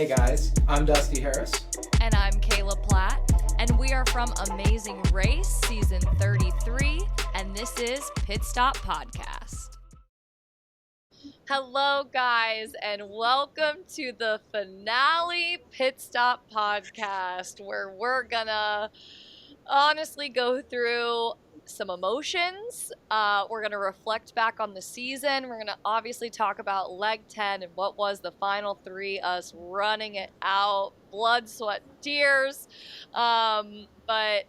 Hey guys, I'm Dusty Harris. And I'm Kayla Platt, and we are from Amazing Race Season 33, and this is Pitstop Podcast. Hello guys, and welcome to the finale Pitstop Podcast, where we're gonna honestly go through some emotions. We're going to reflect back on the season. We're going to obviously talk about leg 10 and what was the final three, us running it out, blood, sweat, tears. But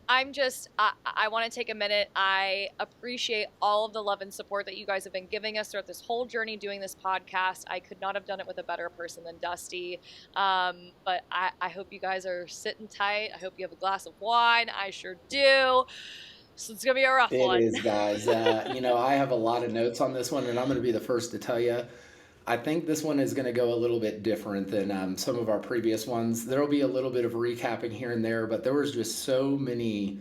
I want to take a minute. I appreciate all of the love and support that you guys have been giving us throughout this whole journey doing this podcast. I could not have done it with a better person than Dusty. But I hope you guys are sitting tight. I hope you have a glass of wine. I sure do. So it's going to be a rough one. It is, guys. I have a lot of notes on this one, and I'm going to be the first to tell you. I think this one is going to go a little bit different than some of our previous ones. There will be a little bit of recapping here and there, but there was just so many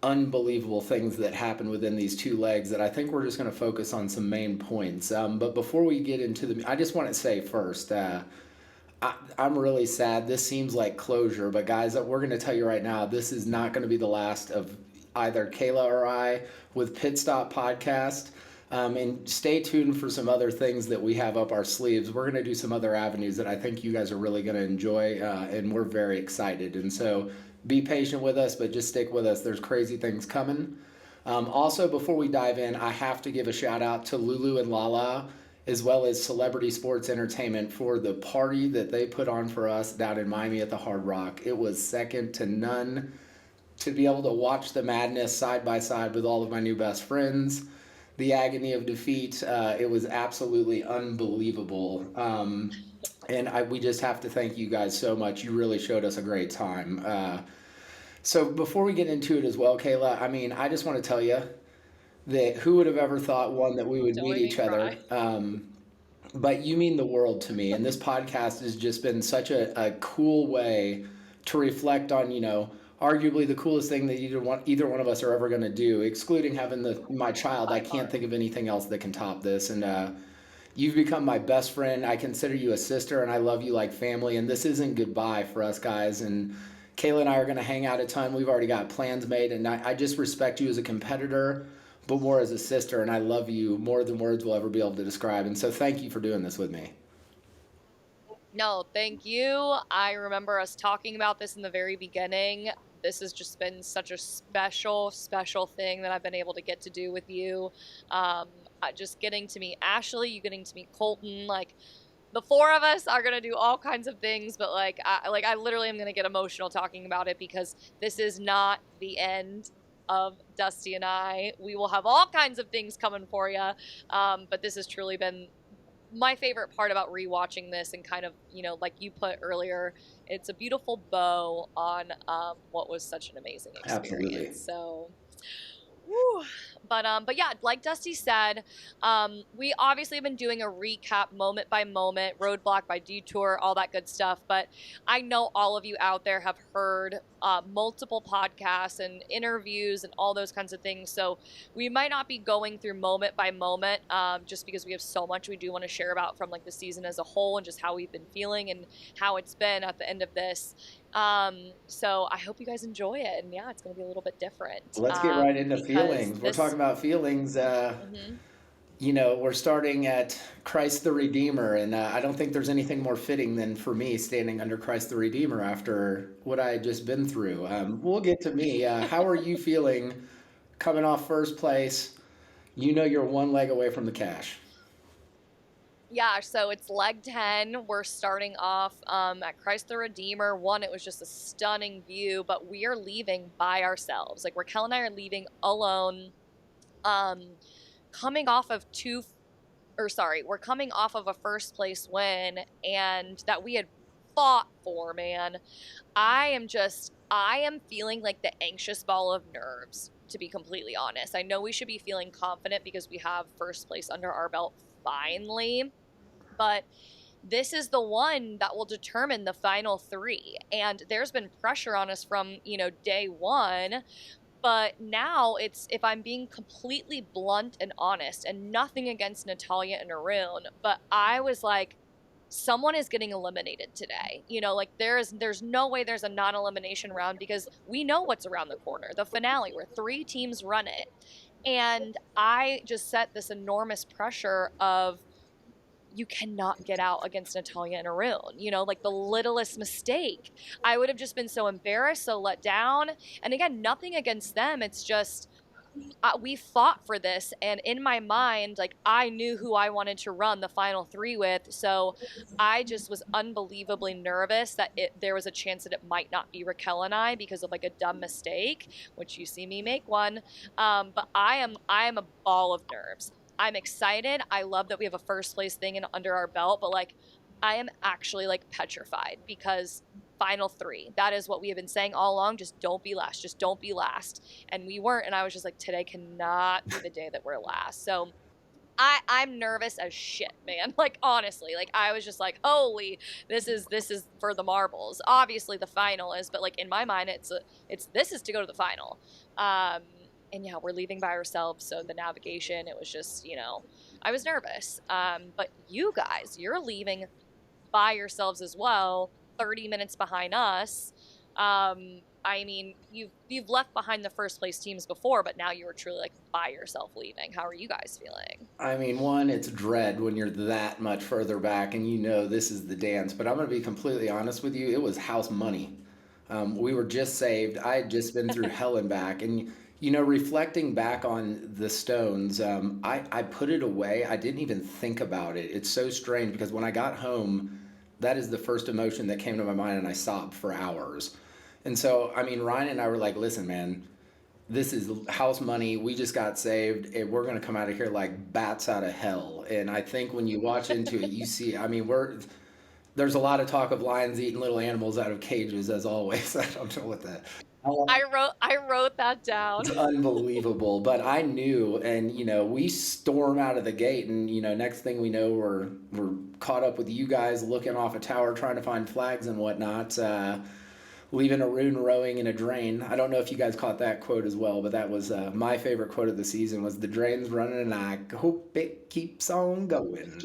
unbelievable things that happened within these two legs that I think we're just going to focus on some main points. But before we get into I just want to say first, I'm really sad. This seems like closure, but guys, we're going to tell you right now, this is not going to be the last of either Kayla or I with Pitstop Podcast. And stay tuned for some other things that we have up our sleeves. We're going to do some other avenues that I think you guys are really going to enjoy, and we're very excited. And so be patient with us, but just stick with us. There's crazy things coming. Also, before we dive in, I have to give a shout out to Lulu and Lala, as well as Celebrity Sports Entertainment, for the party that they put on for us down in Miami at the Hard Rock. It was second to none. To be able to watch the madness side by side with all of my new best friends, the agony of defeat, it was absolutely unbelievable. And we just have to thank you guys so much. You really showed us a great time. So before we get into it as well, Kayla, I just want to tell you that who would have ever thought, one, that we would meet each other. But you mean the world to me. And this podcast has just been such a cool way to reflect on, arguably the coolest thing that either one of us are ever going to do, excluding having my child. I can't think of anything else that can top this. And you've become my best friend. I consider you a sister, and I love you like family. And this isn't goodbye for us guys. And Kayla and I are going to hang out a ton. We've already got plans made, and I just respect you as a competitor, but more as a sister. And I love you more than words will ever be able to describe. And so thank you for doing this with me. No, thank you. I remember us talking about this in the very beginning. This has just been such a special, special thing that I've been able to get to do with you. Just getting to meet Ashley, you getting to meet Colton, the four of us are gonna do all kinds of things, but I literally am gonna get emotional talking about it because this is not the end of Dusty and I. We will have all kinds of things coming for you, but this has truly been my favorite part about rewatching this, and kind of, like you put earlier, it's a beautiful bow on what was such an amazing experience. Absolutely. So, whew. But yeah, like Dusty said, we obviously have been doing a recap moment by moment, roadblock by detour, all that good stuff. But I know all of you out there have heard multiple podcasts and interviews and all those kinds of things. So we might not be going through moment by moment, just because we have so much we do want to share about from the season as a whole, and just how we've been feeling and how it's been at the end of this. So I hope you guys enjoy it, and yeah, it's going to be a little bit different. Let's get right into feelings. We're talking about feelings. We're starting at Christ the Redeemer, and I don't think there's anything more fitting than for me standing under Christ the Redeemer after what I had just been through. We'll get to me. How are you feeling coming off first place? You're one leg away from the cash. Yeah, so it's leg 10. We're starting off at Christ the Redeemer. One, it was just a stunning view, but we are leaving by ourselves. Raquel and I are leaving alone. Coming off of we're coming off of a first place win, and that we had fought for, man. I am feeling like the anxious ball of nerves, to be completely honest. I know we should be feeling confident because we have first place under our belt finally, but this is the one that will determine the final three. And there's been pressure on us from, day one. But now it's, if I'm being completely blunt and honest, and nothing against Natalia and Arun, but I was like, someone is getting eliminated today. You know, like there's no way there's a non-elimination round because we know what's around the corner. The finale where 3 teams run it. And I just set this enormous pressure of you cannot get out against Natalia and Arun. You know, like the littlest mistake. I would have just been so embarrassed, so let down. And again, nothing against them. It's just we fought for this, and in my mind, like I knew who I wanted to run the final 3 with, so I just was unbelievably nervous that there was a chance that it might not be Raquel and I because of like a dumb mistake, which you see me make one. But I am a ball of nerves. I'm excited. I love that we have a first place thing under our belt, but like I am actually like petrified because final 3. That is what we have been saying all along. Just don't be last. Just don't be last. And we weren't. And I was just like, today cannot be the day that we're last. So I'm nervous as shit, man. Like honestly, like I was just like, holy, this is for the marbles. Obviously the final is, but like in my mind, it's this is to go to the final. And yeah, we're leaving by ourselves. So the navigation, it was just, you know, I was nervous. But you guys, you're leaving by yourselves as well. 30 minutes behind us. I mean, you've left behind the first place teams before, but now you were truly like by yourself leaving. How are you guys feeling? I mean, one, it's dread when you're that much further back and you know this is the dance. But I'm going to be completely honest with you. It was house money. We were just saved. I had just been through hell and back. And, you know, reflecting back on the Stones, I put it away. I didn't even think about it. It's so strange because when I got home, that is the first emotion that came to my mind and I sobbed for hours. And so, I mean, Ryan and I were like, listen, man, this is house money. We just got saved, and we're gonna come out of here like bats out of hell. And I think when you watch into it, you see. I mean, there's a lot of talk of lions eating little animals out of cages, as always. I don't know what that. I wrote that down. It's unbelievable, but I knew, and you know, we storm out of the gate, and you know, next thing we know, we're caught up with you guys looking off a tower trying to find flags and whatnot. Leaving a rune rowing in a drain. I don't know if you guys caught that quote as well, but that was my favorite quote of the season was the drain's running and I hope it keeps on going.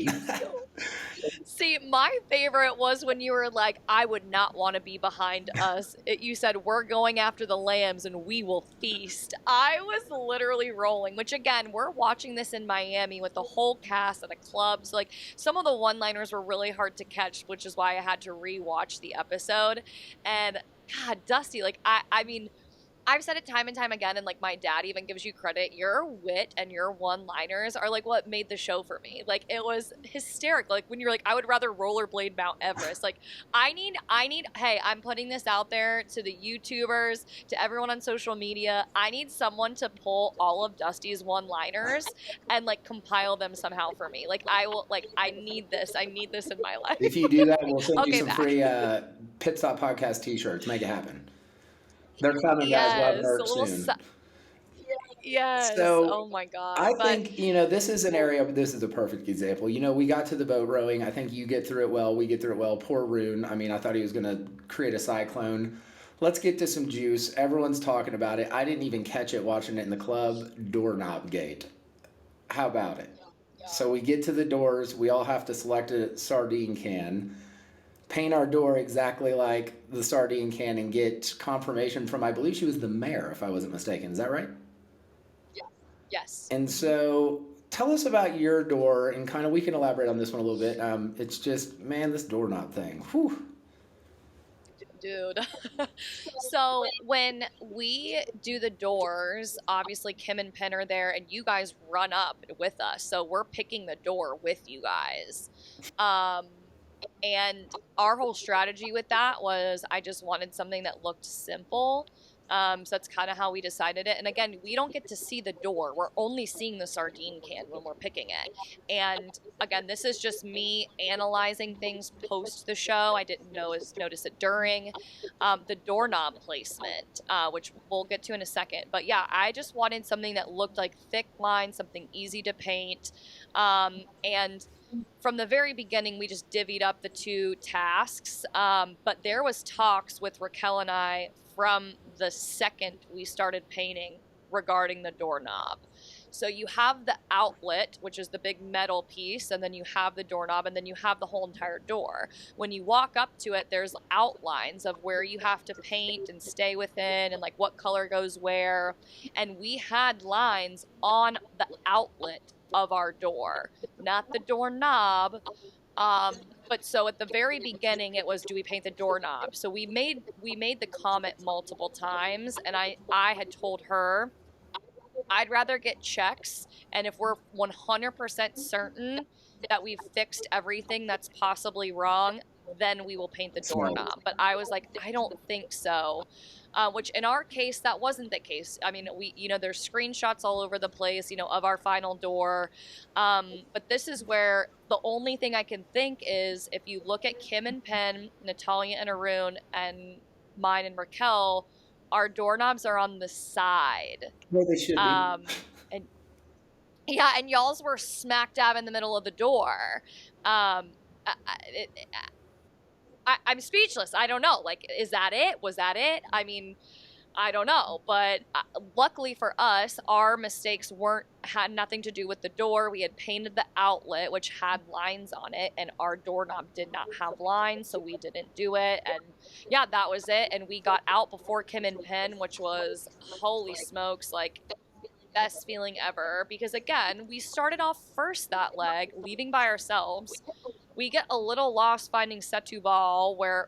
See, my favorite was when you were like, I would not want to be behind us. You said, we're going after the lambs and we will feast. I was literally rolling, which again, we're watching this in Miami with the whole cast at a club. So like some of the one-liners were really hard to catch, which is why I had to rewatch the episode. And God, Dusty, like I mean, I've said it time and time again, and like my dad even gives you credit. Your wit and your one-liners are like what made the show for me. Like it was hysterical. Like when you're like, I would rather rollerblade Mount Everest. Like I need. Hey, I'm putting this out there to the YouTubers, to everyone on social media. I need someone to pull all of Dusty's one-liners and like compile them somehow for me. Like I will. Like I need this. I need this in my life. If you do that, we'll send you Okay, some back. free Pitstop podcast T-shirts. Make it happen. They're coming, guys. We'll have Yes, a merch little. soon. Yes. So Oh my God. I But think, you know, this is an area, this is a perfect example. You know, we got to the boat rowing. I think you get through it well. We get through it well. Poor Rune. I mean, I thought he was going to create a cyclone. Let's get to some juice. Everyone's talking about it. I didn't even catch it watching it in the club. Doorknob gate. How about it? So we get to the doors. We all have to select a sardine can, paint our door exactly like the sardine can, and get confirmation from, I believe she was the mayor, if I wasn't mistaken. Is that right? yes. And so tell us about your door and kind of, we can elaborate on this one a little bit. It's just, man, this doorknob thing. Whew. Dude. So when we do the doors, obviously Kim and Penn are there and you guys run up with us. So we're picking the door with you guys. Um, and our whole strategy with that was I just wanted something that looked simple. So that's kind of how we decided it. And again, we don't get to see the door. We're only seeing the sardine can when we're picking it. And again, this is just me analyzing things post the show. I didn't notice it during the doorknob placement, which we'll get to in a second. But yeah, I just wanted something that looked like thick lines, something easy to paint. And from the very beginning, we just divvied up the 2 tasks. But there was talks with Raquel and I from the second we started painting regarding the doorknob. So you have the outlet, which is the big metal piece, and then you have the doorknob, and then you have the whole entire door. When you walk up to it, there's outlines of where you have to paint and stay within, and like what color goes where. And we had lines on the outlet of our door, not the doorknob. Um, but so at the very beginning, it was, do we paint the doorknob? So we made the comment multiple times, and I had told her I'd rather get checks, and if we're 100% certain that we've fixed everything that's possibly wrong, then we will paint the So, doorknob. But I was like, I don't think so. Which in our case, that wasn't the case. I mean, there's screenshots all over the place, of our final door. But this is where the only thing I can think is if you look at Kim and Penn, Natalia and Arun, and mine and Raquel, our doorknobs are on the side. where they should be. And yeah, and y'all's were smack dab in the middle of the door. I'm speechless. I don't know. Like, is that it? Was that it? I mean, I don't know. But luckily for us, our mistakes had nothing to do with the door. We had painted the outlet, which had lines on it, and our doorknob did not have lines, so we didn't do it. And yeah, that was it. And we got out before Kim and Penn, which was, holy smokes, like, best feeling ever. Because again, we started off first that leg, leaving by ourselves. We get a little lost finding Setubal, where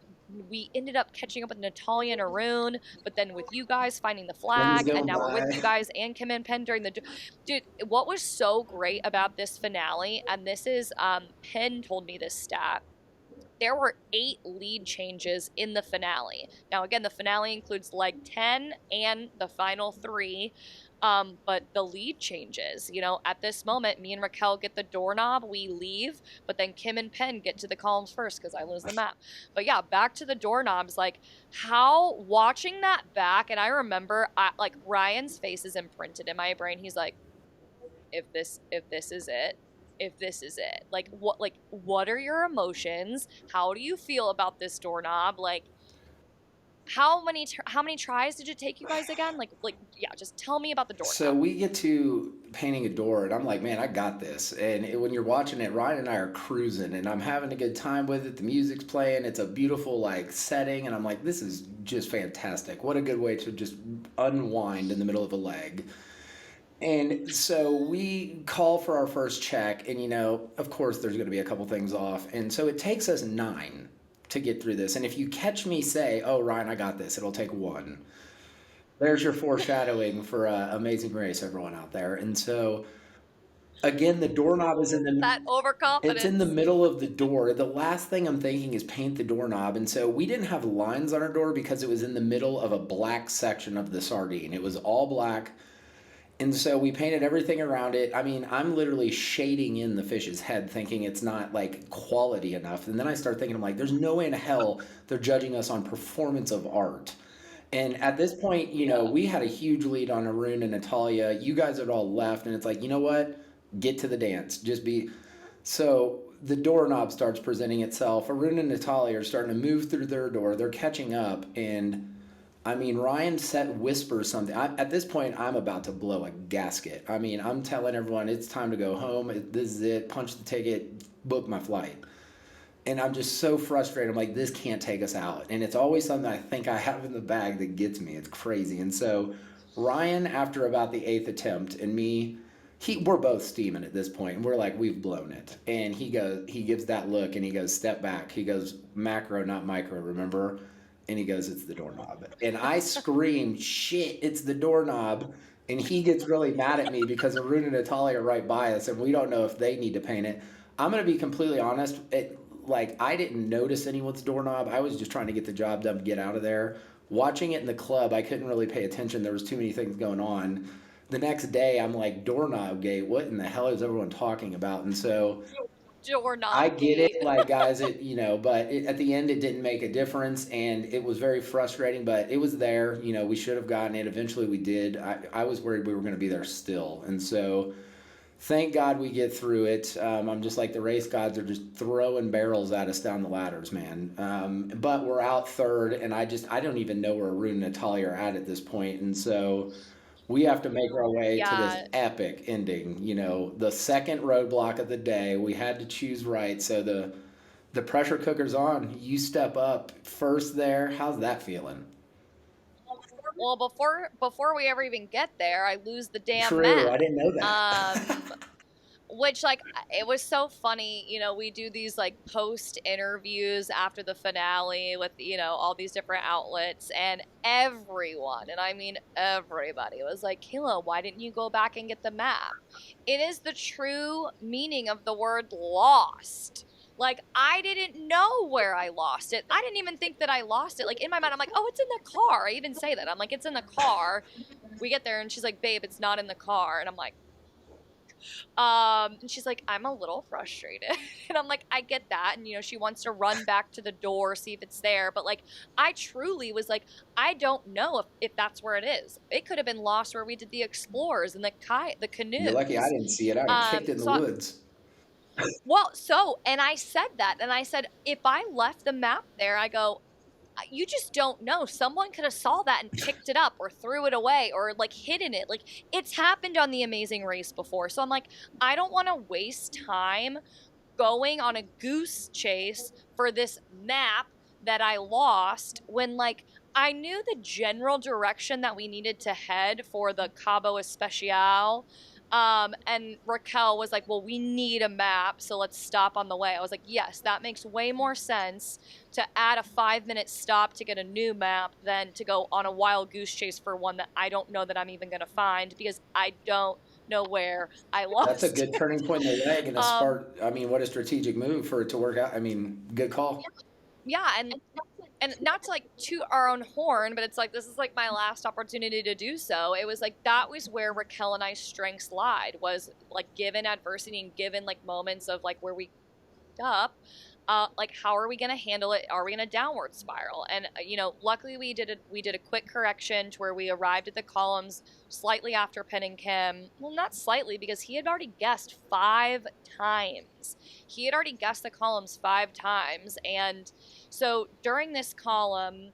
we ended up catching up with Natalia and Arun, but then with you guys finding the Things flag, and going now we're with by. you guys and Kim and Penn during the dude. What was so great about this finale, and this is Penn told me this stat. There were 8 lead changes in the finale. Now, again, the finale includes leg 10 and the final 3. But the lead changes, at this moment, me and Raquel get the doorknob, we leave, but then Kim and Penn get to the columns first because I lose the map. But yeah, back to the doorknobs, like how watching that back, and I remember like Ryan's face is imprinted in my brain. He's like, if this is it, if this is it, what are your emotions? How do you feel about this doorknob? Like, how many tries did it take you guys again? Yeah, just tell me about the So doorknob. we get to painting a door, and I'm like, man, I got this. And when you're watching it, Ryan and I are cruising, and I'm having a good time with it. The music's playing. It's a beautiful like setting, and I'm like, this is just fantastic. What a good way to just unwind in the middle of a leg. And so we call for our first check, and of course, there's going to be a couple things off. And so it takes us 9 to get through this. And if you catch me say, oh, Ryan, I got this, it'll take 1. There's your foreshadowing for Amazing Race, everyone out there. And so, again, the doorknob is That it's in the overconfidence. middle of the door. The last thing I'm thinking is paint the doorknob. And so we didn't have lines on our door because it was in the middle of a black section of the sardine. It was all black. And so we painted everything around it. I mean, I'm literally shading in the fish's head, thinking it's not like quality enough. And then I start thinking, I'm like, there's no way in hell they're judging us on performance of art. And at this point, Yeah. we had a huge lead on Arun and Natalia. You guys had all left, and it's like, you know what? Get to the dance. Just be. So the doorknob starts presenting itself. Arun and Natalia are starting to move through their door. They're catching up, and I mean, Ryan whispers something. At this point, I'm about to blow a gasket. I mean, I'm telling everyone it's time to go home. This is it. Punch the ticket. Book my flight. And I'm just so frustrated. I'm like, this can't take us out. And it's always something I think I have in the bag that gets me. It's crazy. And so Ryan, after about the 8th attempt, and me, we're both steaming at this point, and we're like, we've blown it. And he gives that look, and he goes, step back. He goes, macro, not micro, remember? And he goes, it's the doorknob. And I scream, shit, it's the doorknob. And he gets really mad at me because Arun and Natalia are right by us, and we don't know if they need to paint it. I'm going to be completely honest. Like, I didn't notice anyone's doorknob. I was just trying to get the job done, get out of there. Watching it in the club, I couldn't really pay attention. There was too many things going on. The next day, I'm like, doorknob gate. What in the hell is everyone talking about? And so I Doorknob get it, gate. like guys, but at the end, it didn't make a difference, and it was very frustrating. But it was there. We should have gotten it. Eventually, we did. I was worried we were going to be there still, and so thank God we get through it. I'm just like the race gods are just throwing barrels at us down the ladders, man. But we're out third, and I don't even know where Arun and Natalia are at this point, and so We have to make our way to this Yeah. epic ending. You know, the second roadblock of the day. We had to choose right. So the pressure cooker's on. You step up first there. How's that feeling? Well, before we ever even get there, I lose the damn True. I map. didn't know that. Um, which like it was so funny, we do these like post interviews after the finale with all these different outlets, and everyone, and I mean everybody, was like, Kayla, why didn't you go back and get the map? It is the true meaning of the word lost. Like, I didn't know where I lost it. I didn't even think that I lost it. Like, in my mind, I'm like, oh, it's in the car. I even say that. I'm like, it's in the car. We get there and she's like, babe, it's not in the car. And I'm like, and she's like, I'm a little frustrated. And I'm like, I get that. And, she wants to run back to the door, see if it's there. But, like, I truly was like, I don't know if that's where it is. It could have been lost where we did the explorers and the You're lucky I canoes. didn't see it. I'd have kicked it in the So, woods. and I said that. And I said, if I left the map there, I go, you just don't know. Someone could have saw that and picked it up or threw it away or like hidden it. Like, it's happened on the Amazing Race before. So I'm like, I don't want to waste time going on a goose chase for this map that I lost when, like, I knew the general direction that we needed to head for the Cabo Especial. And Raquel was like, well, we need a map, so let's stop on the way. I was like, yes, that makes way more sense to add a 5-minute stop to get a new map than to go on a wild goose chase for one that I don't know that I'm even going to find, because I don't know where I That's a lost good it. turning point in the leg and a Um, smart. I mean, what a strategic move for it to work out. I mean, good call. yeah, and not to like toot our own horn, but it's like this is like my last opportunity to do so. It was like that was where Raquel and I's strengths lied, was like given adversity and given like moments of like where we up, like how are we going to handle it? Are we in a downward spiral? And luckily we did a quick correction to where we arrived at the columns slightly after Penn and Kim. Well, not slightly, because he had already guessed 5 times. He had already guessed the columns 5 times, and so during this column,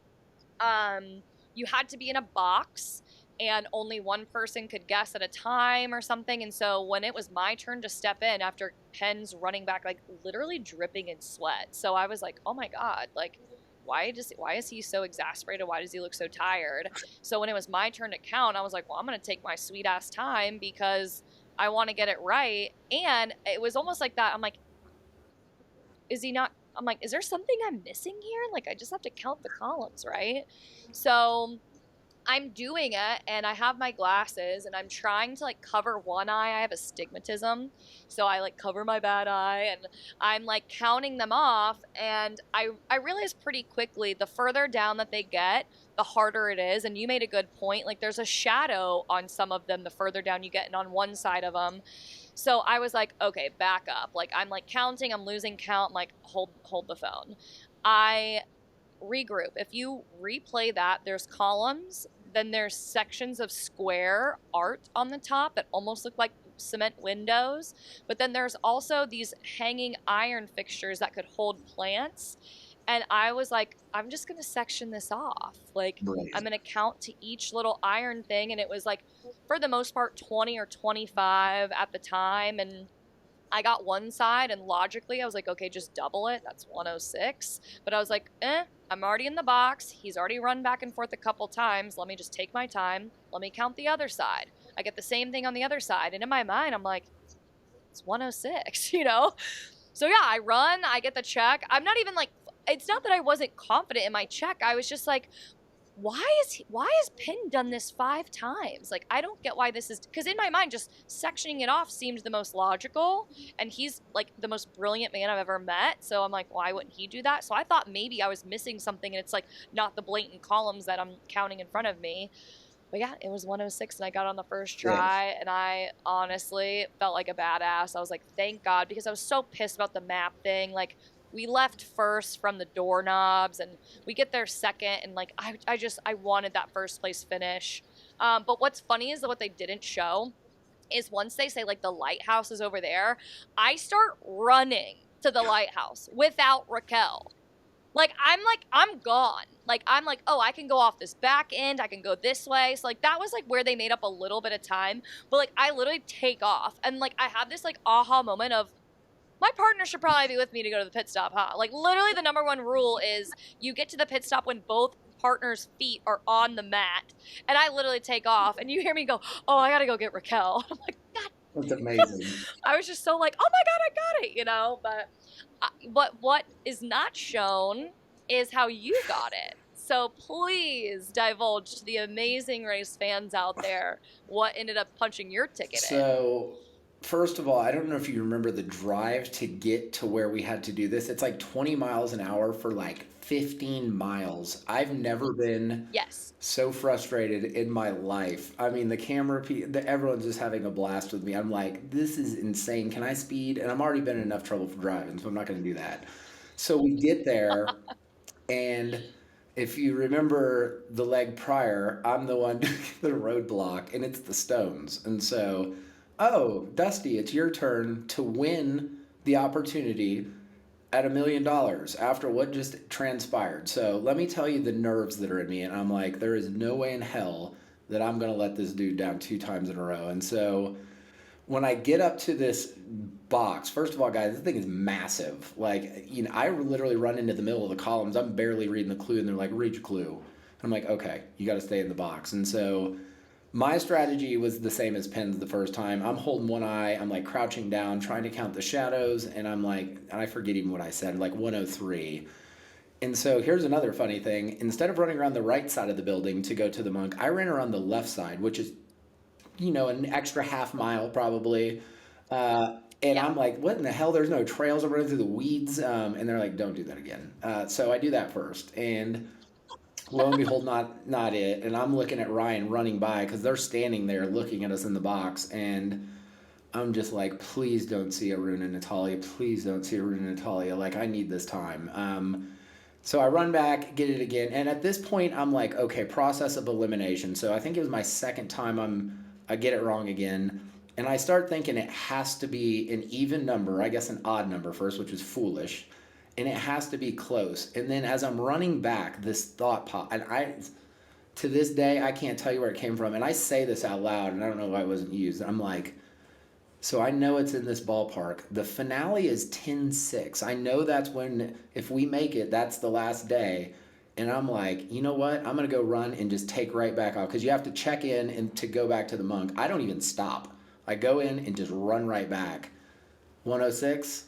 you had to be in a box and only one person could guess at a time or something. And so when it was my turn to step in after Penn's running back, like literally dripping in sweat. So I was like, oh my God, like, why is he so exasperated? Why does he look so tired? So when it was my turn to count, I was like, well, I'm going to take my sweet ass time because I want to get it right. And it was almost like that. I'm like, is he not? I'm like, is there something I'm missing here? Like, I just have to count the columns, right? So I'm doing it and I have my glasses and I'm trying to like cover one eye. I have astigmatism. So I like cover my bad eye and I'm like counting them off, and I realize pretty quickly the further down that they get, the harder it is. And you made a good point. Like, there's a shadow on some of them the further down you get, and on one side of them. So I was like, okay, back up. Like, I'm like counting, I'm losing count. I'm like, hold the phone. I regroup. If you replay that, there's columns, then there's sections of square art on the top that almost look like cement windows, but then there's also these hanging iron fixtures that could hold plants. And I was like, I'm just going to section this off. Like, I'm Brilliant. going to count to each little iron thing. And it was like, for the most part, 20 or 25 at the time. And I got one side, and logically I was like, okay, just double it. That's 106. But I was like, I'm already in the box. He's already run back and forth a couple times. Let me just take my time. Let me count the other side. I get the same thing on the other side. And in my mind, I'm like, it's 106, you know? So yeah, I run, I get the check. I'm not even like, it's not that I wasn't confident in my check. I was just like, why has Penn done this 5 times? Like, I don't get why this is, because in my mind, just sectioning it off seemed the most logical, and he's like the most brilliant man I've ever met. So I'm like, why wouldn't he do that? So I thought maybe I was missing something, and it's like not the blatant columns that I'm counting in front of me. But yeah, it was 106, and I got on the first Yeah. try, and I honestly felt like a badass. I was like, thank God, because I was so pissed about the map thing. Like, we left first from the doorknobs, and we get there second, and like I wanted that first place finish. But what's funny is that what they didn't show is once they say like the lighthouse is over there, I start running to the lighthouse without Raquel. I'm gone. I'm like, oh, I can go off this back end, I can go this way. So like that was like where they made up a little bit of time. But like I literally take off and like I have this like aha moment of my partner should probably be with me to go to the pit stop, huh? Like literally the number one rule is you get to the pit stop when both partners' feet are on the mat. And I literally take off and you hear me go, oh, I gotta go get Raquel. I'm like, God. That's amazing. I was just so like, oh my God, I got it, you know? But what is not shown is how you got it. So please divulge to the amazing race fans out there what ended up punching your ticket in. So, first of all, I don't know if you remember the drive to get to where we had to do this. It's like 20 miles an hour for like 15 miles. I've never been Yes. so frustrated in my life. I mean, the camera, everyone's just having a blast with me. I'm like, this is insane. Can I speed? And I'm already been in enough trouble for driving, so I'm not going to do that. So we get there, and if you remember the leg prior, I'm the one doing the roadblock, and it's the stones. And so, oh, Dusty, it's your turn to win the opportunity at $1 million after what just transpired. So let me tell you the nerves that are in me. And I'm like, there is no way in hell that I'm going to let this dude down 2 times in a row. And so when I get up to this box, first of all, guys, this thing is massive. Like, I literally run into the middle of the columns. I'm barely reading the clue, and they're like, read your clue. I'm like, okay, you got to stay in the box. And so my strategy was the same as Penn's the first time. I'm holding one eye. I'm like crouching down, trying to count the shadows. And I'm like, and I forget even what I said, like 103. And so here's another funny thing. Instead of running around the right side of the building to go to the monk, I ran around the left side, which is an extra half mile probably. And Yeah. I'm like, what in the hell? There's no trails. I'm running through the weeds. And they're like, don't do that again. So I do that first. And lo and behold, not it. And I'm looking at Ryan running by because they're standing there looking at us in the box. And I'm just like, please don't see Arun and Natalia. Please don't see Arun and Natalia. Like, I need this time. So I run back, get it again. And at this point, I'm like, okay, process of elimination. So I think it was my second time I get it wrong again. And I start thinking it has to be an even number, I guess an odd number first, which is foolish. And it has to be close. And then as I'm running back, this thought pop, and to this day, I can't tell you where it came from. And I say this out loud, and I don't know why it wasn't used. I'm like, so I know it's in this ballpark. The finale is 10-6. I know that's when, if we make it, that's the last day. And I'm like, you know what? I'm going to go run and just take right back off because you have to check in and to go back to the monk. I don't even stop. I go in and just run right back. 106,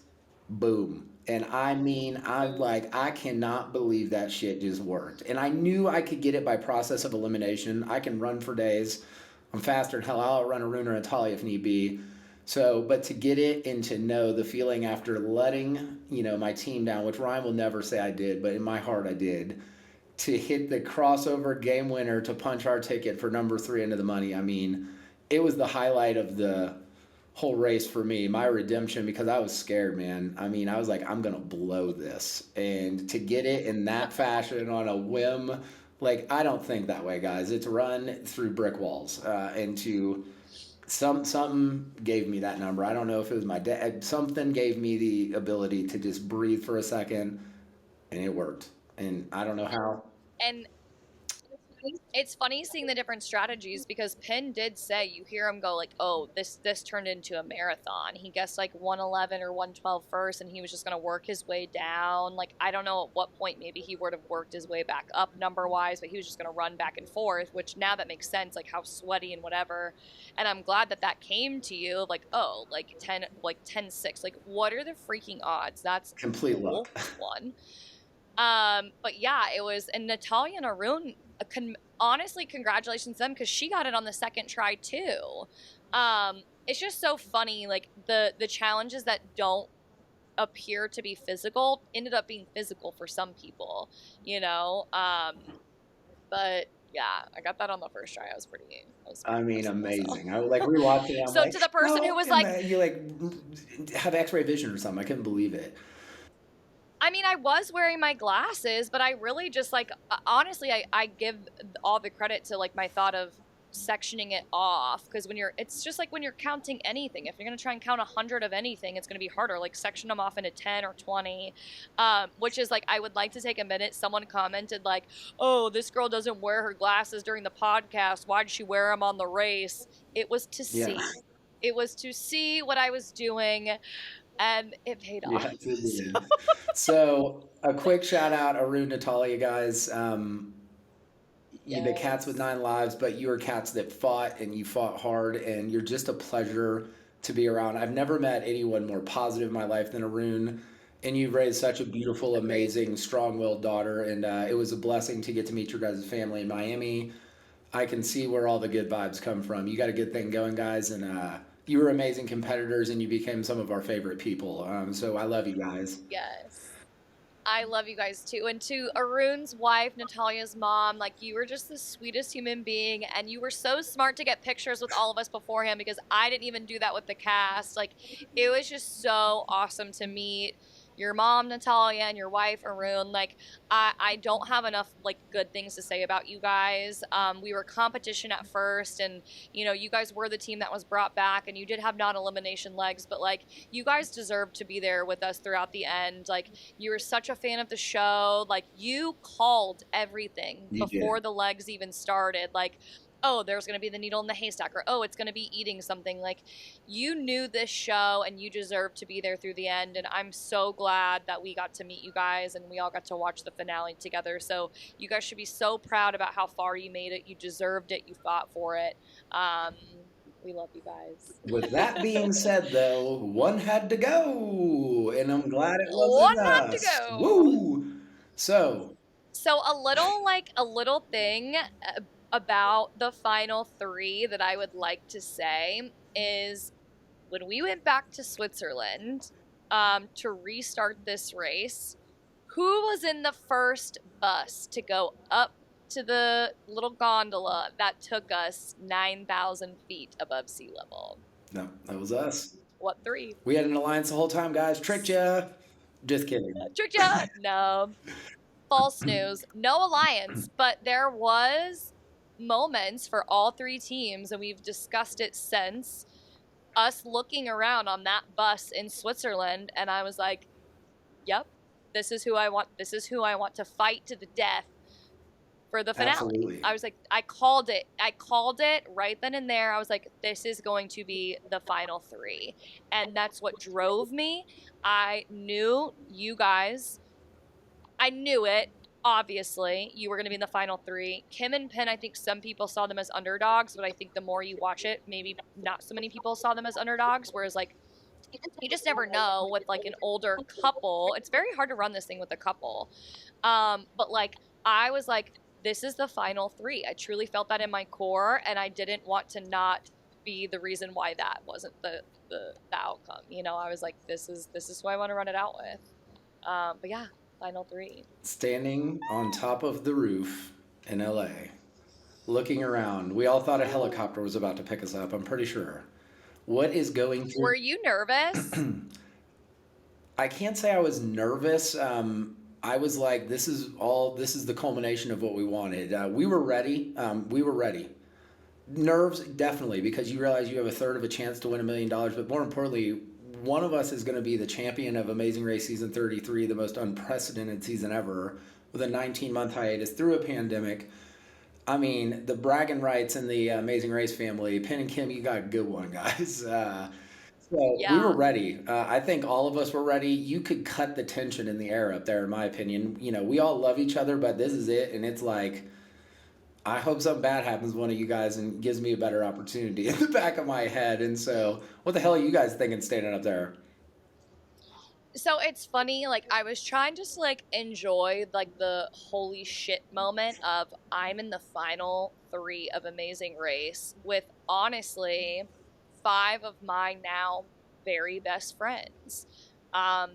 boom. And I mean, I'm like, I cannot believe that shit just worked. And I knew I could get it by process of elimination. I can run for days. I'm faster than hell. I'll run a Rune or a Talia if need be. So, but to get it and to know the feeling after letting, my team down, which Ryan will never say I did, but in my heart I did, to hit the crossover game winner to punch our ticket for number 3 into the money. I mean, it was the highlight of the whole race for me, my redemption, because I was scared, man. I mean, I was like, I'm going to blow this. And to get it in that fashion on a whim, like, I don't think that way, guys. It's run through brick walls. And to something gave me that number. I don't know if it was my dad. Something gave me the ability to just breathe for a second, and it worked. And I don't know how. And it's funny seeing the different strategies because Penn did say you hear him go like, "Oh, this turned into a marathon." He guessed like 111 or 112 first, and he was just gonna work his way down. Like I don't know at what point maybe he would have worked his way back up number wise, but he was just gonna run back and forth. Which now that makes sense, like how sweaty and whatever. And I'm glad that that came to you. Like like 10-6. Like what are the freaking odds? That's Complete cool. luck. One. But yeah, it was, and Natalia and Arun, honestly, congratulations to them because she got it on the second try too. It's just so funny, like the challenges that don't appear to be physical ended up being physical for some people, you know. But yeah, I got that on the first try. I was I pretty mean, impressed with myself. amazing. I like rewatched it. I'm So like, to the person who no, was and like, then you like have X-ray vision or something. I couldn't believe it. I mean, I was wearing my glasses, but I really just like honestly, I give all the credit to like my thought of sectioning it off, because it's just like when you're counting anything. If you're going to try and count 100 of anything, it's going to be harder. Like, section them off into 10 or 20, which is like, I would like to take a minute. Someone commented like, oh, this girl doesn't wear her glasses during the podcast. Why did she wear them on the race? It was to Yeah. see. It was to see what I was doing, and it paid off. Yes, it did. So a quick shout out, Arun, Natalia, guys. The cats with Yes. 9 lives, but you are cats that fought and you fought hard, and you're just a pleasure to be around. I've never met anyone more positive in my life than Arun, and you've raised such a beautiful, Agreed. amazing, strong-willed daughter, and it was a blessing to get to meet your guys' family in Miami. I can see where all the good vibes come from. You got a good thing going, guys, and you were amazing competitors, and you became some of our favorite people. So I love you guys. Yes. I love you guys too. And to Arun's wife, Natalia's mom, like, you were just the sweetest human being, and you were so smart to get pictures with all of us beforehand, because I didn't even do that with the cast. Like, it was just so awesome to meet your mom, Natalia, and your wife, Arun. Like, I don't have enough like good things to say about you guys. We were competition at first, and you guys were the team that was brought back, and you did have non-elimination legs, but like, you guys deserved to be there with us throughout the end. Like, you were such a fan of the show. Like, you called everything You before did. the legs even started. Like, oh, there's going to be the needle in the haystack, or oh, it's going to be eating something. Like, you knew this show, and you deserved to be there through the end. And I'm so glad that we got to meet you guys, and we all got to watch the finale together. So you guys should be so proud about how far you made it. You deserved it. You fought for it. Um, we love you guys. With that being said, though, one had to go, and I'm glad it One wasn't had to us. go. Woo! So, So a little thing about the final three that I would like to say is, when we went back to Switzerland to restart this race, who was in the first bus to go up to the little gondola that took us 9,000 feet above sea level? no, that was us. What three? We had an alliance the whole time, guys. Tricked ya. Just kidding. Tricked ya? No. False news. No alliance, but there was moments for all three teams, and we've discussed it since, us looking around on that bus in Switzerland, and I was like, yep, this is who I want. This is who I want to fight to the death for the finale. Absolutely. I was like, I called it. I called it right then and there. I was like, this is going to be the final three. And that's what drove me. I knew you guys. I knew it. Obviously, you were going to be in the final three. Kim and Penn, I think some people saw them as underdogs, but I think the more you watch it, maybe not so many people saw them as underdogs. Whereas, like, you just never know with like an older couple. It's very hard to run this thing with a couple. But like, I was like, this is the final three. I truly felt that in my core, and I didn't want to not be the reason why that wasn't the outcome. I was like, this is who I want to run it out with. But yeah, final three. Standing on top of the roof in LA, looking around, we all thought a helicopter was about to pick us up, I'm pretty sure. What is going Were through? you nervous? I can't say I was nervous. I was like, this is the culmination of what we wanted. We were ready. We were ready. Nerves, definitely, because you realize you have a third of a chance to win $1 million, but more importantly, one of us is going to be the champion of Amazing Race Season 33, the most unprecedented season ever, with a 19-month hiatus through a pandemic. I mean, the bragging rights in the Amazing Race family. Penn and Kim, you got a good one, guys. So we were Yeah. ready. I think all of us were ready. You could cut the tension in the air up there, in my opinion. We all love each other, but this is it, and it's like, I hope something bad happens to one of you guys and gives me a better opportunity in the back of my head. And so, what the hell are you guys thinking standing up there? So it's funny, like, I was trying just to like enjoy like the holy shit moment of, I'm in the final three of Amazing Race with, honestly, five of my now very best friends. Um,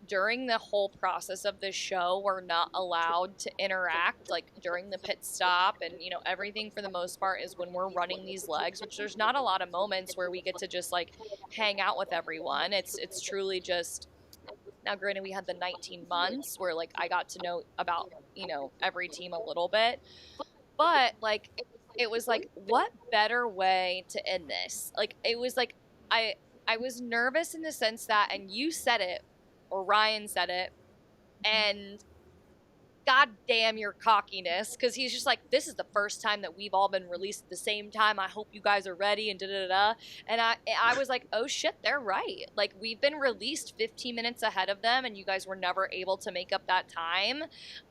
during the whole process of this show, we're not allowed to interact, like during the pit stop, and everything for the most part is when we're running these legs, which there's not a lot of moments where we get to just like hang out with everyone. It's truly just, now granted, we had the 19 months where like I got to know about every team a little bit, but like, it was like, what better way to end this? Like, it was like, I, I was nervous in the sense that, and you said it, or Ryan said it, and God damn your cockiness, because he's just like, this is the first time that we've all been released at the same time. I hope you guys are ready, and da da da. And I was like, oh shit, they're right. Like, we've been released 15 minutes ahead of them, and you guys were never able to make up that time.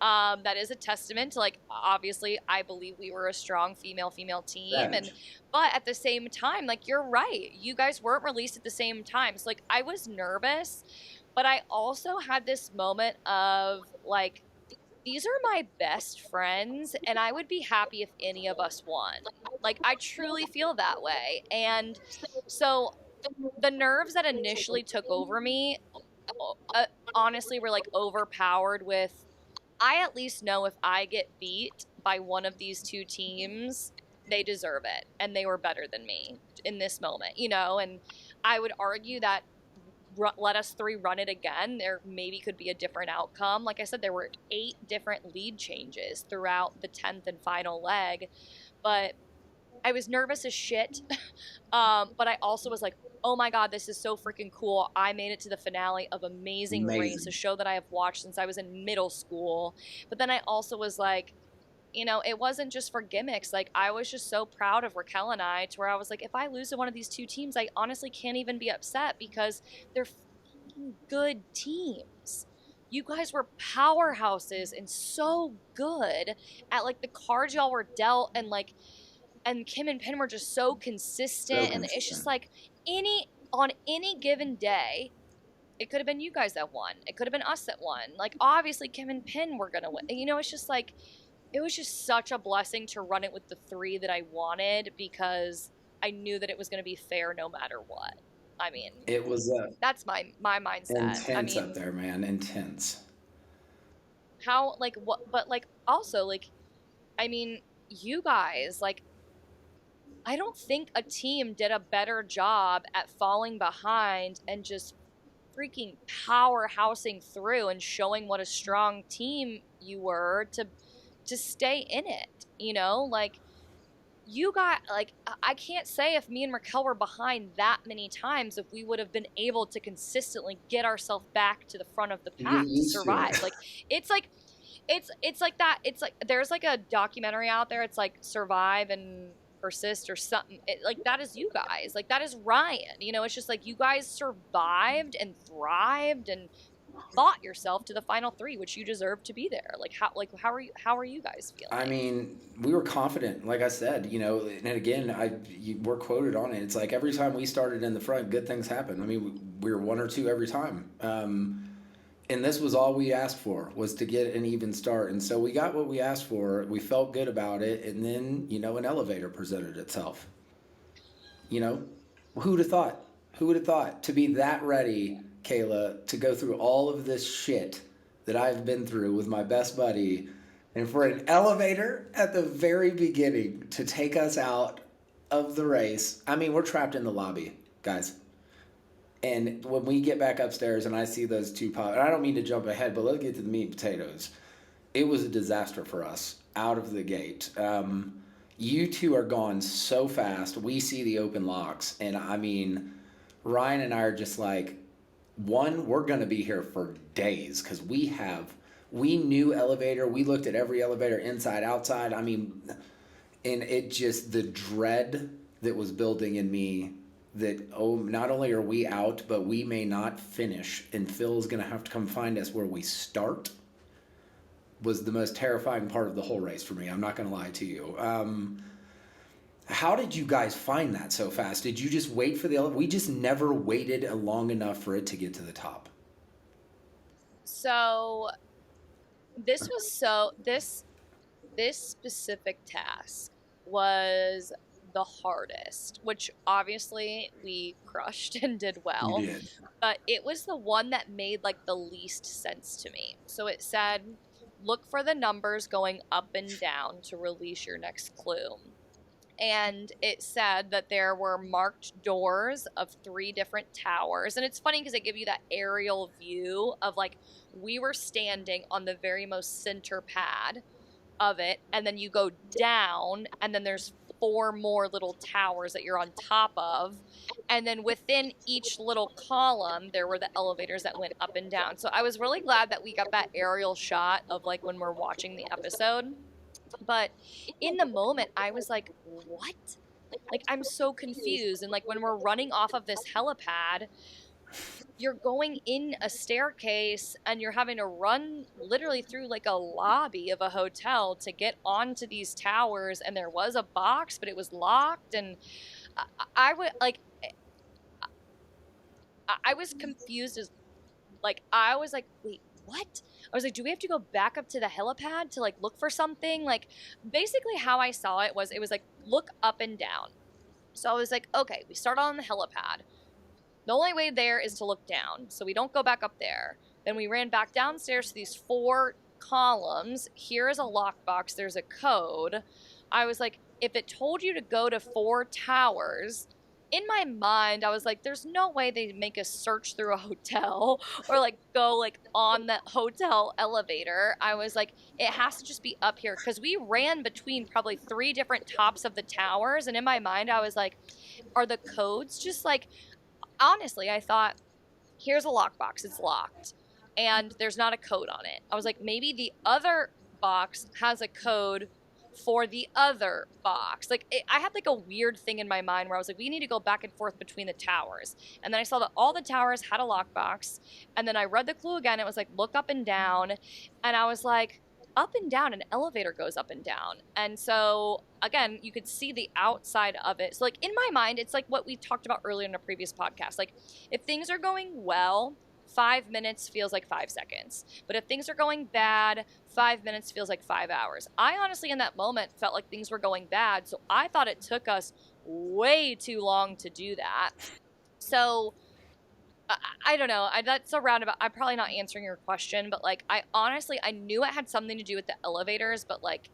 That is a testament to, like, obviously, I believe we were a strong female team, and Right. but at the same time, like, you're right, you guys weren't released at the same time. So like, I was nervous, but I also had this moment of like, these are my best friends, and I would be happy if any of us won. Like, I truly feel that way. And so the nerves that initially took over me, honestly, were like overpowered with, I at least know if I get beat by one of these two teams, they deserve it. And they were better than me in this moment, you know? And I would argue that let us three run it again, there maybe could be a different outcome. Like I said, there were 8 different lead changes throughout the 10th and final leg, but I was nervous as shit. But I also was like, oh my God, this is so freaking cool. I made it to the finale of Amazing Race, a Amazing. show that I have watched since I was in middle school. But then I also was like, you know, it wasn't just for gimmicks. Like, I was just so proud of Raquel and I, to where I was like, if I lose to one of these two teams, I honestly can't even be upset because they're fucking good teams. You guys were powerhouses and so good at like the cards y'all were dealt, and like, and Kim and Penn were just so So consistent. And it's just consistent. like, on any given day, it could have been you guys that won. It could have been us that won. Like, obviously Kim and Penn were gonna win. You know, it's just like, it was just such a blessing to run it with the 3 that I wanted, because I knew that it was going to be fair no matter what. I mean, It was that's my mindset. I intense up mean, there, man. Intense. how, like, what, but like, also, like, I meing, you guys, like, I don't think a team did a better job at falling behind and just freaking powerhousing through and showing what a strong team you were to stay in it, you know? Like, you got, like, I can't say if me and Raquel were behind that many times if we would have been able to consistently get ourselves back to the front of the You get pack to used to survive. it. Like, it's like, it's like that. It's like, there's like a documentary out there. It's like Survive and Persist or something. Like, that is you guys. Like, that is Ryan. You know, it's just like, you guys survived and thrived and fought yourself to the final 3, which you deserve to be there. How are you guys I feeling? mean, we were confident, like I said, and again, we're quoted on it. It's like every time we started in the front, good things happened. I mean, we were 1 or 2 every time. And this was all we asked for, was to get an even start. And so we got what we asked for. We felt good about it. And then, an elevator presented itself. You know, who'd have thought? Who would have thought to be that ready, Kayla, to go through all of this shit that I've been through with my best buddy, and for an elevator at the very beginning to take us out of the race? I mean, we're trapped in the lobby, guys. And when we get back upstairs and I see those 2 pop, and I don't mean to jump ahead, but let's get to the meat and potatoes. It was a disaster for us out of the gate. You two are gone so fast. We see the open locks, and I mean, Ryan and I are just like, one, we're gonna be here for days because we knew elevator. We looked at every elevator inside, outside. I mean, and it just, the dread that was building in me, that, oh, not only are we out, but we may not finish, and Phil's gonna have to come find us where we start, was the most terrifying part of the whole race for me. I'm not gonna lie to you. How did you guys find that so fast? Did you just wait for the elevator? We just never waited long enough for it to get to the top. So this was so this specific task was the hardest, which obviously we crushed and did You well, did. but it was the one that made like the least sense to me. So it said, look for the numbers going up and down to release your next clue. And it said that there were marked doors of 3 different towers. And it's funny because they give you that aerial view of like, we were standing on the very most center pad, of it, and then you go down, and then there's 4 more little towers that you're on top of. And then within each little column, there were the elevators that went up and down. So I was really glad that we got that aerial shot of like when we're watching the episode. But in the moment, I was like, what? Like, I'm so confused. And like when we're running off of this helipad, you're going in a staircase and you're having to run literally through like a lobby of a hotel to get onto these towers. And there was a box, but it was locked. And I would like, I was confused as like, I was like, wait, what? I was like, do we have to go back up to the helipad to like look for something? Like, basically, how I saw it was like, look up and down. So I was like, okay, we start on the helipad. The only way there is to look down, so we don't go back up there. Then we ran back downstairs to these 4 columns. Here is a lockbox. There's a code. I was like, if it told you to go to 4 towers, in my mind, I was like, there's no way they make us search through a hotel or like go like on the hotel elevator. I was like, it has to just be up here because we ran between probably 3 different tops of the towers. And in my mind, I was like, are the codes just like, honestly, I thought, here's a lockbox, it's locked, and there's not a code on it. I was like, maybe the other box has a code for the other box. Like, I had like a weird thing in my mind where I was like, we need to go back and forth between the towers. And then I saw that all the towers had a lockbox, and then I read the clue again. It was like, look up and down, and I was like, up and down, an elevator goes up and down. And so again, you could see the outside of it. So like in my mind, it's like what we talked about earlier in a previous podcast. Like if things are going well, 5 minutes feels like 5 seconds. But if things are going bad, 5 minutes feels like 5 hours. I honestly in that moment felt like things were going bad. So I thought it took us way too long to do that. So I don't know. That's a roundabout. I'm probably not answering your question, but like, I honestly, I knew it had something to do with the elevators, but like,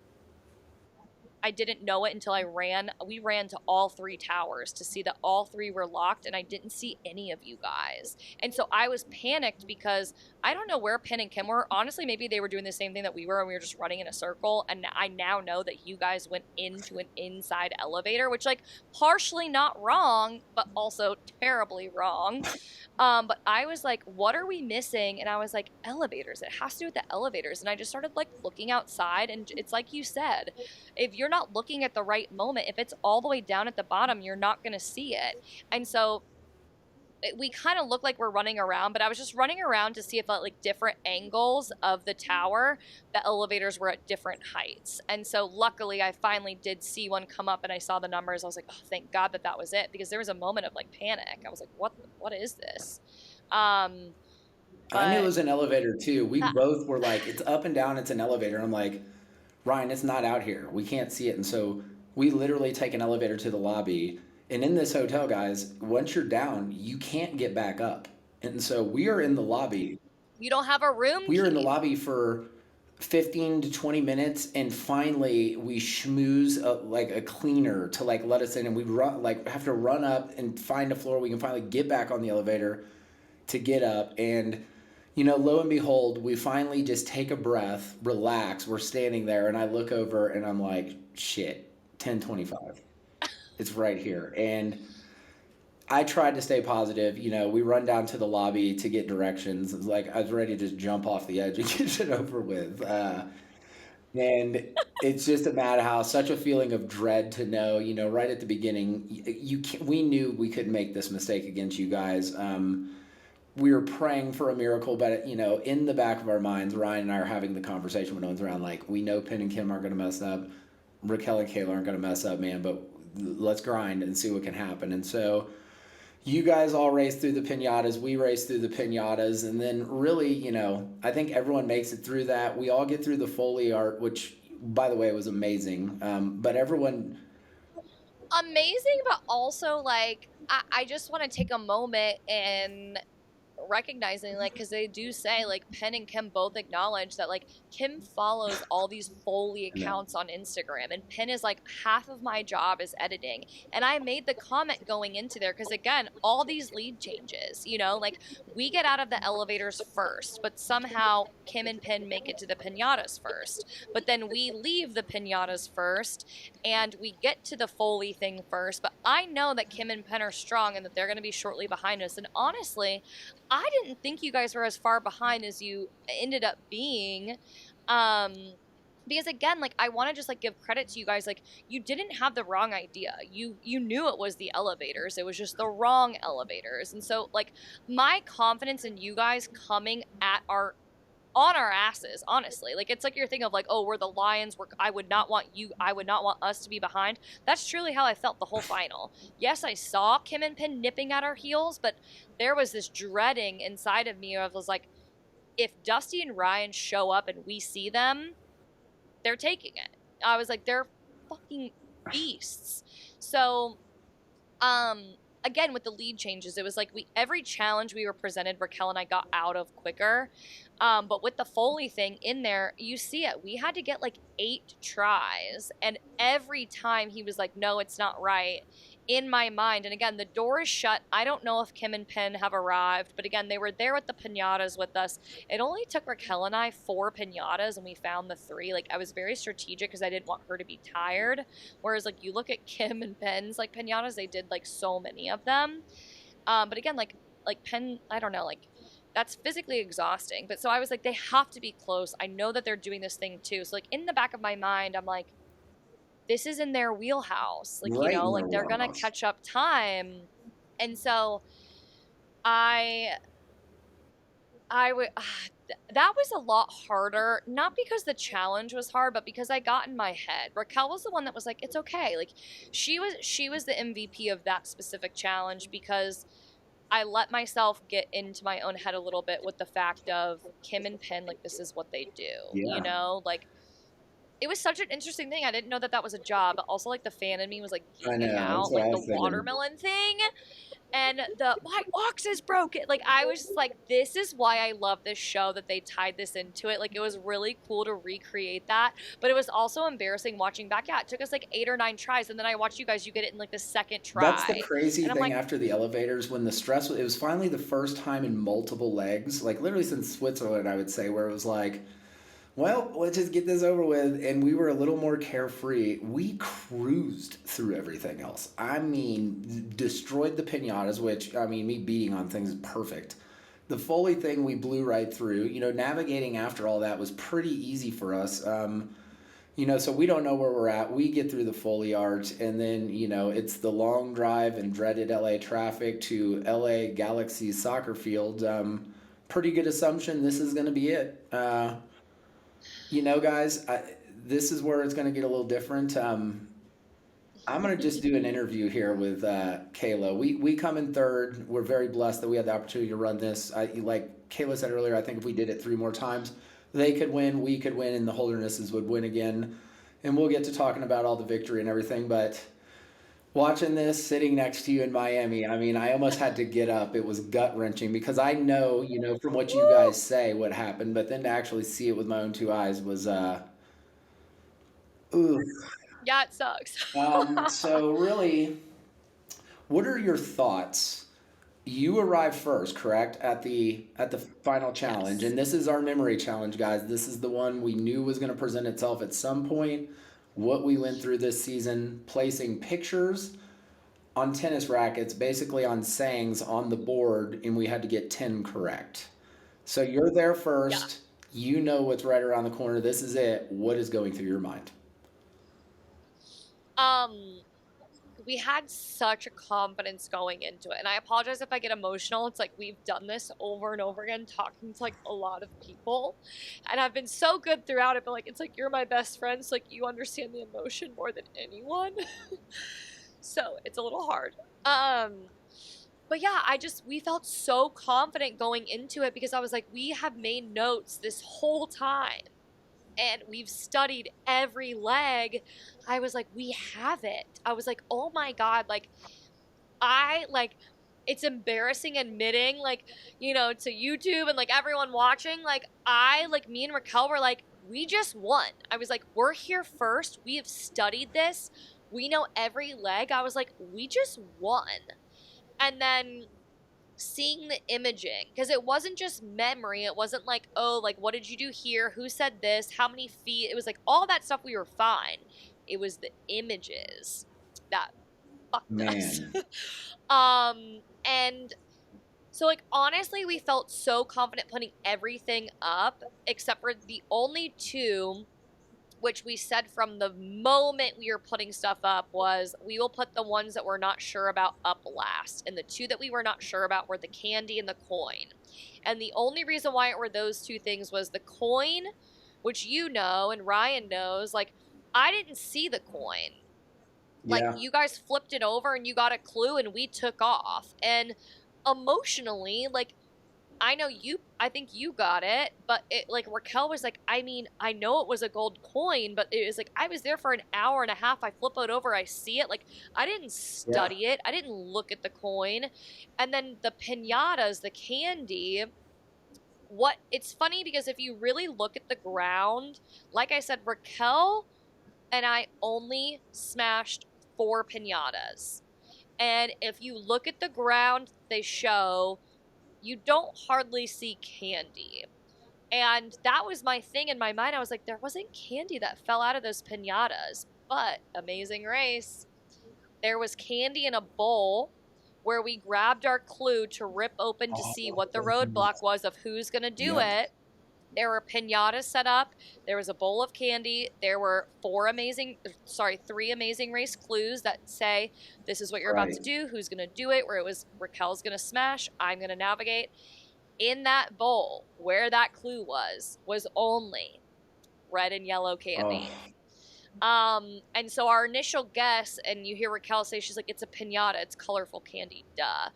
I didn't know it until we ran to all 3 towers to see that all 3 were locked, and I didn't see any of you guys. And so I was panicked because I don't know where Penn and Kim were. Honestly, maybe they were doing the same thing that we were, and we were just running in a circle. And I now know that you guys went into an inside elevator, which like partially not wrong, but also terribly wrong. But I was like, what are we missing? And I was like, elevators. It has to do with the elevators. And I just started like looking outside, and it's like you said, if you're not looking at the right moment, if it's all the way down at the bottom, you're not going to see it. And so we kind of look like we're running around, but I was just running around to see if at like different angles of the tower, the elevators were at different heights. And so luckily I finally did see one come up and I saw the numbers. I was like, oh, thank God that was it, because there was a moment of like panic. I was like, what is this? I knew it was an elevator too. We both were like, it's up and down, it's an elevator. I'm like, Ryan, it's not out here. We can't see it. And so we literally take an elevator to the lobby. And in this hotel, guys, once you're down, you can't get back up. And so we are in the lobby. You don't have a room We are in the key. lobby for 15 to 20 minutes, and finally we schmooze like a cleaner to like let us in, and we run like have to run up and find a floor we can finally get back on the elevator to get up. And lo and behold, we finally just take a breath, relax. We're standing there, and I look over and I'm like, shit, 10:25. It's right here. And I tried to stay positive. We run down to the lobby to get directions. It's like I was ready to just jump off the edge and get it over with. And it's just a madhouse, such a feeling of dread to know, right at the beginning, we knew we couldn't make this mistake against you guys. We were praying for a miracle, but in the back of our minds, Ryan and I are having the conversation when no one's around. Like, we know Penn and Kim aren't going to mess up, Raquel and Kayla aren't going to mess up, man. But let's grind and see what can happen. And so, you guys all race through the pinatas. We race through the pinatas, and then really, I think everyone makes it through that. We all get through the Foley art, which, by the way, was amazing. But everyone. Amazing, but also like I just want to take a moment and recognizing, like, because they do say, like, Penn and Kim both acknowledge that, like, Kim follows all these Foley I know. accounts on Instagram, and Penn is like, half of my job is editing. And I made the comment going into there, because again, all these lead changes, you know, like, we get out of the elevators first, but somehow Kim and Penn make it to the pinatas first. But then we leave the pinatas first, and we get to the Foley thing first. But I know that Kim and Penn are strong and that they're going to be shortly behind us. And honestly, I didn't think you guys were as far behind as you ended up being. Because again, like, I want to just, like, give credit to you guys. Like, you didn't have the wrong idea. You knew it was the elevators. It was just the wrong elevators. And so, like, my confidence in you guys coming at our on our asses, honestly. Like, it's like your thing of, like, oh, we're the Lions. I would not want us to be behind. That's truly how I felt the whole final. Yes, I saw Kim and Penn nipping at our heels, but there was this dreading inside of me. I was like, if Dusty and Ryan show up and we see them, they're taking it. I was like, they're fucking beasts. So, again, with the lead changes, it was like every challenge we were presented, Raquel and I got out of quicker. But with the Foley thing in there, you see it. We had to get like 8 tries. And every time he was like, no, it's not right. In my mind, and again, the door is shut. I don't know if Kim and Penn have arrived, but again, they were there with the pinatas with us. It only took Raquel and I 4 pinatas, and we found the 3. Like, I was very strategic because I didn't want her to be tired. Whereas, like, you look at Kim and Penn's, like, pinatas, they did, like, so many of them. But again, like Penn, I don't know, like, that's physically exhausting. But so I was like, they have to be close. I know that they're doing this thing too. So, like, in the back of my mind, I'm like, this is in their wheelhouse. Like, you Right know, in their like, they're gonna wheelhouse. catch up time. And so I would that was a lot harder, not because the challenge was hard, but because I got in my head. Raquel was the one that was like, it's okay. Like, she was the MVP of that specific challenge, because I let myself get into my own head a little bit with the fact of Kim and Penn, like, this is what they do, you Yeah, know? Like, it was such an interesting thing. I didn't know that that was a job, but also, like, the fan in me was, like, I geeking know. That's out. what Like, I the was thinking. watermelon thing and my ox is broken. Like, I was just like, this is why I love this show, that they tied this into it. Like, it was really cool to recreate that, but it was also embarrassing watching back. Yeah, it took us like 8 or 9 tries, and then I watched you guys, you get it in like the second That's the try. crazy And I'm thing like, after the elevators when the stress it was finally the first time in multiple legs, like literally since Switzerland, I would say, where it was like, well, let's just get this over with. And we were a little more carefree. We cruised through everything else. I mean, destroyed the pinatas, which, I mean, me beating on things is perfect. The Foley thing, we blew right through. You know, navigating after all that was pretty easy for us. So we don't know where we're at. We get through the Foley art, and then, it's the long drive and dreaded LA traffic to LA Galaxy soccer field. Pretty good assumption this is going to be it. Guys, this is where it's going to get a little different. I'm going to just do an interview here with Kayla. We come in third. We're very blessed that we had the opportunity to run this. Like Kayla said earlier, I think if we did it 3 more times, they could win, we could win, and the Holdernesses would win again. And we'll get to talking about all the victory and everything. But watching this, sitting next to you in Miami, I mean, I almost had to get up. It was gut wrenching because I know, from what you woo! guys say what happened, but then to actually see it with my own 2 eyes was, ooh. Yeah, it sucks. So really, what are your thoughts? You arrived first, correct, at the final challenge, Yes. and this is our memory challenge, guys. This is the one we knew was going to present itself at some point. What we went through this season, placing pictures on tennis rackets, basically on sayings on the board, and we had to get 10 correct. So you're there Yeah. first. You know what's right around the corner. This is it. What is going through your mind? Um, we had such a confidence going into it. And I apologize if I get emotional. It's like we've done this over and over again, talking to like a lot of people. And I've been so good throughout it, but like it's like you're my best friend, so like you understand the emotion more than anyone. So it's a little hard. Um but yeah, we felt so confident going into it because I was like, we have made notes this whole time and we've studied every leg. I was like, we have it. I was like, oh my God, like I like it's embarrassing admitting, like, you know, to YouTube and like everyone watching, like me and Raquel were like, we just won. I was like, we're here first. We have studied this. We know every leg. I was like, we just won. And then seeing the imaging, because it wasn't just memory. It wasn't like, oh, like, what did you do here? Who said this? How many feet? It was like all that stuff we were fine. It was the images that fucked us. Man. And so, like, honestly, we felt so confident putting everything up, except for the only two, which we said from the moment we were putting stuff up, was we will put the ones that we're not sure about up last. And the two that we were not sure about were the candy and the coin. And the only reason why it were those two things was the coin, which you know, and Ryan knows, like, I didn't see the coin. Like, Yeah. you guys flipped it over and you got a clue and we took off. And emotionally, like, I think you got it, but it, like, Raquel was like, I mean, I know it was a gold coin, but it was like, I was there for an hour and a half. I flip it over, I see it. Like, I didn't Yeah. study it. I didn't look at the coin. And then the piñatas, the candy, it's funny because if you really look at the ground, like I said, Raquel and I only smashed 4 piñatas. And if you look at the ground, they show you don't hardly see candy. And that was my thing in my mind. I was like, there wasn't candy that fell out of those piñatas. But Amazing Race, there was candy in a bowl where we grabbed our clue to rip open to see Oh, what the roadblock was of who's going to do yep. it. There were piñatas set up. There was a bowl of candy. There were 3 Amazing Race clues that say, this is what you're about Right. to do, who's going to do it, where it was Raquel's going to smash, I'm going to navigate. In that bowl, where that clue was only red and yellow Oh, candy. And so our initial guess, and you hear Raquel say, she's like, it's a piñata, it's colorful candy, duh.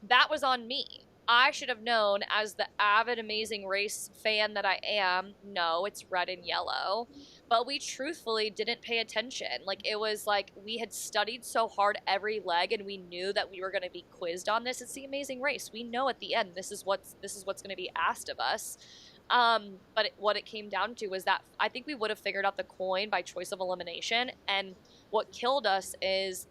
That was on me. I should have known, as the avid Amazing Race fan that I am, no, it's red and yellow. But we truthfully didn't pay attention. Like, it was like we had studied so hard every leg, and we knew that we were going to be quizzed on this. It's the Amazing Race. We know at the end this is what's going to be asked of us. But what it came down to was that I think we would have figured out the coin by choice of elimination. And what killed us is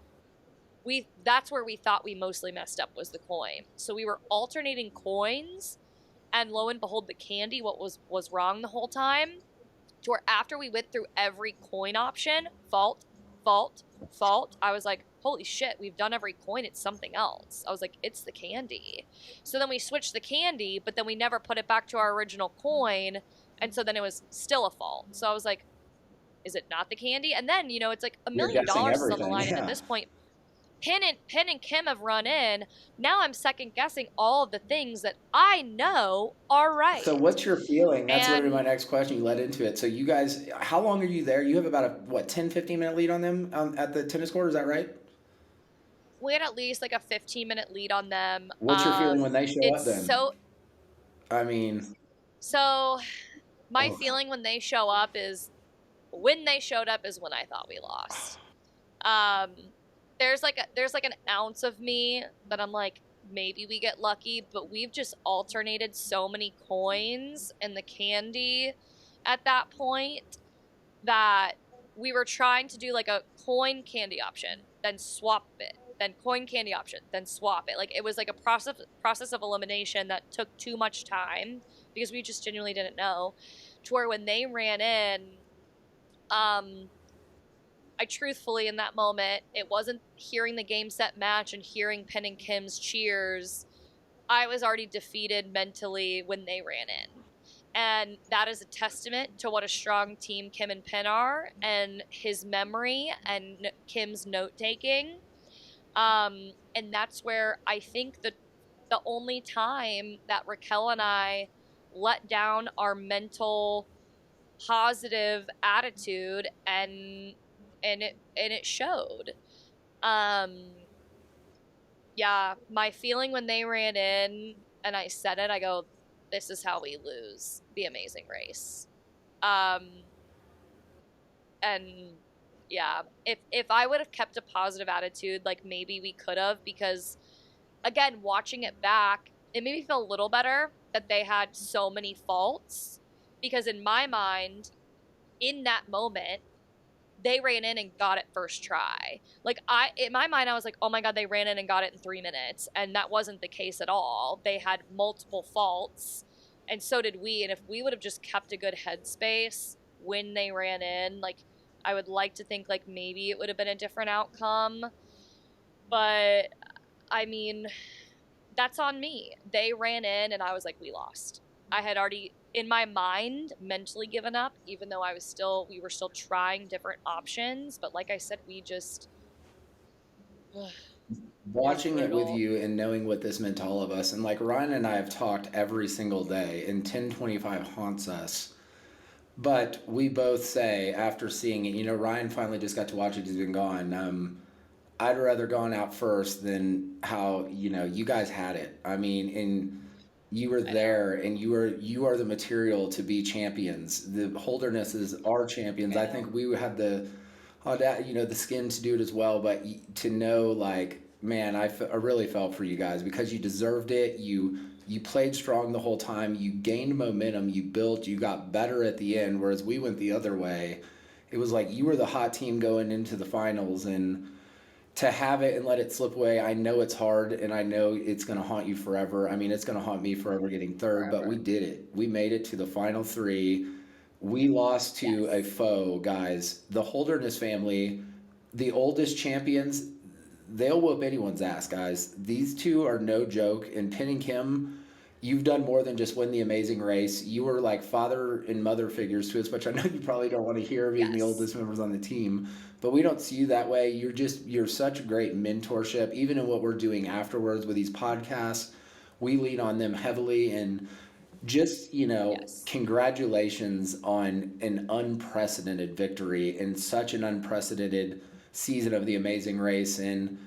that's where we thought we mostly messed up, was the coin. So we were alternating coins, and lo and behold, the candy, what was wrong the whole time, to where after we went through every coin option, fault, I was like, holy shit, we've done every coin, it's something else. I was like, it's the candy. So then we switched the candy, but then we never put it back to our original coin, and so then it was still a fault. So I was like, is it not the candy? And then, you know, it's like $1 you're million guessing is on the everything. line, and at Yeah. this point, Penn and Kim have run in. Now I'm second guessing all of the things that I know are So right. what's your feeling? That's literally my And next question. You led into it. So you guys, how long are you there? You have about a, what, 10, 15 minute lead on them at the tennis court. Is that right? we had at least like a 15-minute lead on them. What's your feeling when they show up It's then? so I mean, so my oh, feeling when they show up is, when they showed up is when I thought we lost. Um, there's like an ounce of me that I'm like, maybe we get lucky, but we've just alternated so many coins and the candy at that point that we were trying to do like a coin candy option, then swap it, then coin candy option, then swap it. Like, it was like a process of elimination that took too much time because we just genuinely didn't know. To where when they ran in, I truthfully, in that moment, it wasn't hearing the game set match and hearing Penn and Kim's cheers. I was already defeated mentally when they ran in. And that is a testament to what a strong team Kim and Penn are, and his memory and Kim's note taking. And that's where I think the only time that Raquel and I let down our mental positive attitude, and it showed. Um, yeah, my feeling when they ran in and I said it, I go, this is how we lose the Amazing Race. Um, and yeah, if I would have kept a positive attitude, like, maybe we could have, because again, watching it back, it made me feel a little better that they had so many faults, because in my mind, in that moment, they ran in and got it first try. Like, in my mind, I was like, oh my God, they ran in and got it in 3 minutes. And that wasn't the case at all. They had multiple faults, and so did we. And if we would have just kept a good headspace when they ran in, like, I would like to think like maybe it would have been a different outcome. But I mean, that's on me. They ran in and I was like, we lost. I had already in my mind mentally given up, even though we were still trying different options. But like I said, we just, it was Watching it with brutal. you and knowing what this meant to all of us, and like Ryan and I have talked every single day, and 1025 haunts us. But we both say after seeing it, Ryan finally just got to watch it. He's been gone. I'd rather gone out first than how you guys had it. I mean, and you were I know. there, and you are the material to be champions. The Holdernesses are champions. I I know. think we had the skin to do it as well. But to know, like, man, I really felt for you guys because you deserved it. You played strong the whole time. You gained momentum. You built. You got better at the end. Whereas we went the other way. It was like you were the hot team going into the finals, and to have it and let it slip away, I know it's hard and I know it's going to haunt you forever. I mean, it's going to haunt me forever getting third, but we Forever. did it. We made it to the final three. We lost to a Yes. foe, guys. The Holderness family, the oldest champions, they'll whoop anyone's ass, guys. These two are no joke. And Penn and Kim, you've done more than just win the amazing race. You were like father and mother figures to us, which I know you probably don't want to hear being the Yes. oldest members on the team, but we don't see you that way. You're such a great mentorship, even in what we're doing afterwards with these podcasts. We lean on them heavily, and just, Yes. congratulations on an unprecedented victory in such an unprecedented season of the amazing race. And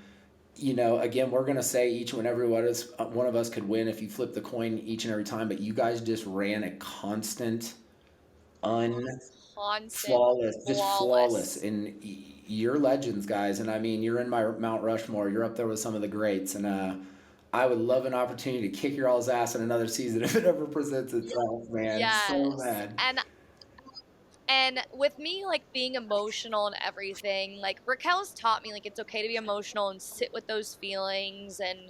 again, we're gonna say each and every one of us could win if you flip the coin each and every time, but you guys just ran a constant, Constant, flawless, just flawless, flawless. and you're legends, guys. And I mean, you're in my Mount Rushmore. You're up there with some of the greats, and I would love an opportunity to kick your all's ass in another season if it ever presents itself, man. So Yes. mad. And with me, like, being emotional and everything, like, Raquel's taught me, like, it's okay to be emotional and sit with those feelings. And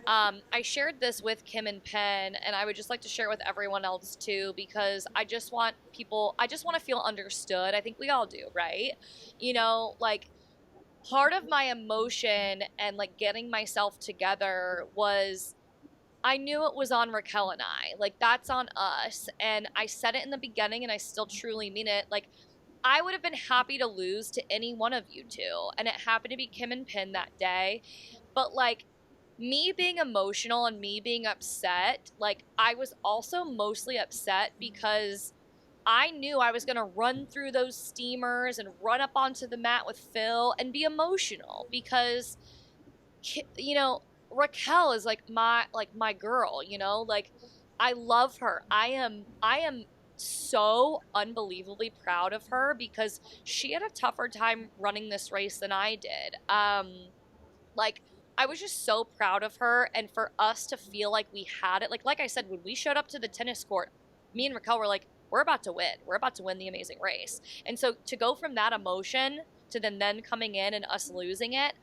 I shared this with Kim and Penn, and I would just like to share it with everyone else too, because I just want to feel understood. I think we all do, right? Like, part of my emotion and like getting myself together was I knew it was on Raquel and I. Like, that's on us. And I said it in the beginning, and I still truly mean it. Like, I would have been happy to lose to any one of you two. And it happened to be Kim and Pin that day. But, like, me being emotional and me being upset, like, I was also mostly upset because I knew I was going to run through those steamers and run up onto the mat with Phil and be emotional because you know, Raquel is like my girl, like I love her. I am so unbelievably proud of her because she had a tougher time running this race than I did. Like, I was just so proud of her, and for us to feel like we had it. Like I said, when we showed up to the tennis court, me and Raquel were like, we're about to win. We're about to win the amazing race. And so to go from that emotion to then coming in and us losing it,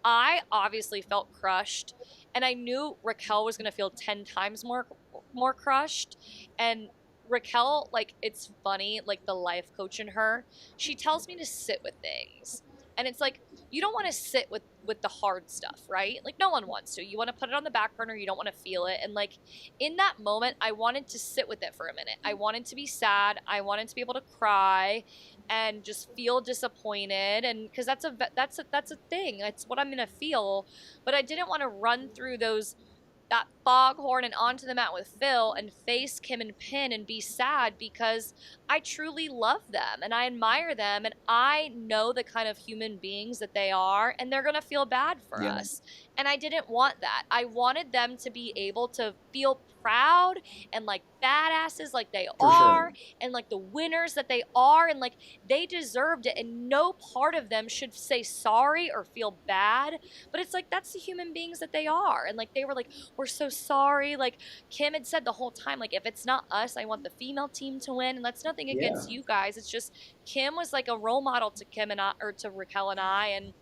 I obviously felt crushed, and I knew Raquel was going to feel 10 times more crushed. And Raquel, like, it's funny, like, the life coach in her, she tells me to sit with things. And it's like, you don't want to sit with the hard stuff, right? Like, no one wants to. You want to put it on the back burner, you don't want to feel it. And like, in that moment, I wanted to sit with it for a minute. I wanted to be sad, I wanted to be able to cry and just feel disappointed, and because that's a thing, that's what I'm going to feel. But I didn't want to run through that foghorn and onto the mat with Phil and face Kim and Pin and be sad because I truly love them and I admire them and I know the kind of human beings that they are and they're going to feel bad for Yeah, us. And I didn't want that. I wanted them to be able to feel proud and like badasses like they for sure. are and like the winners that they are and like they deserved it and no part of them should say sorry or feel bad, but it's like that's the human beings that they are. And like they were like, we're so sorry. Like Kim had said the whole time, like if it's not us, I want the female team to win. And that's nothing Yeah, against you guys. It's just Kim was like a role model to Kim and I, or to Raquel and I, and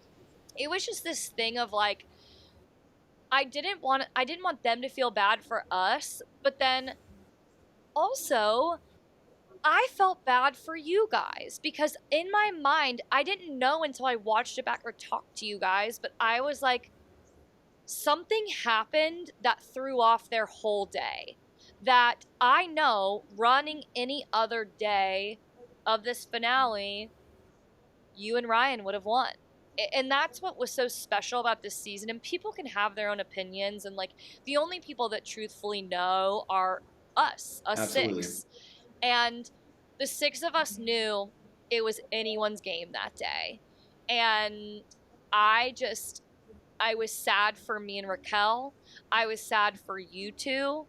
it was just this thing of like I didn't want them to feel bad for us, but then also I felt bad for you guys because in my mind, I didn't know until I watched it back or talked to you guys, but I was like, something happened that threw off their whole day. That I know running any other day of this finale, you and Ryan would have won. And that's what was so special about this season. And people can have their own opinions. And like the only people that truthfully know are us absolutely. six. And the six of us knew it was anyone's game that day. And I just, I was sad for me and Raquel. I was sad for you two,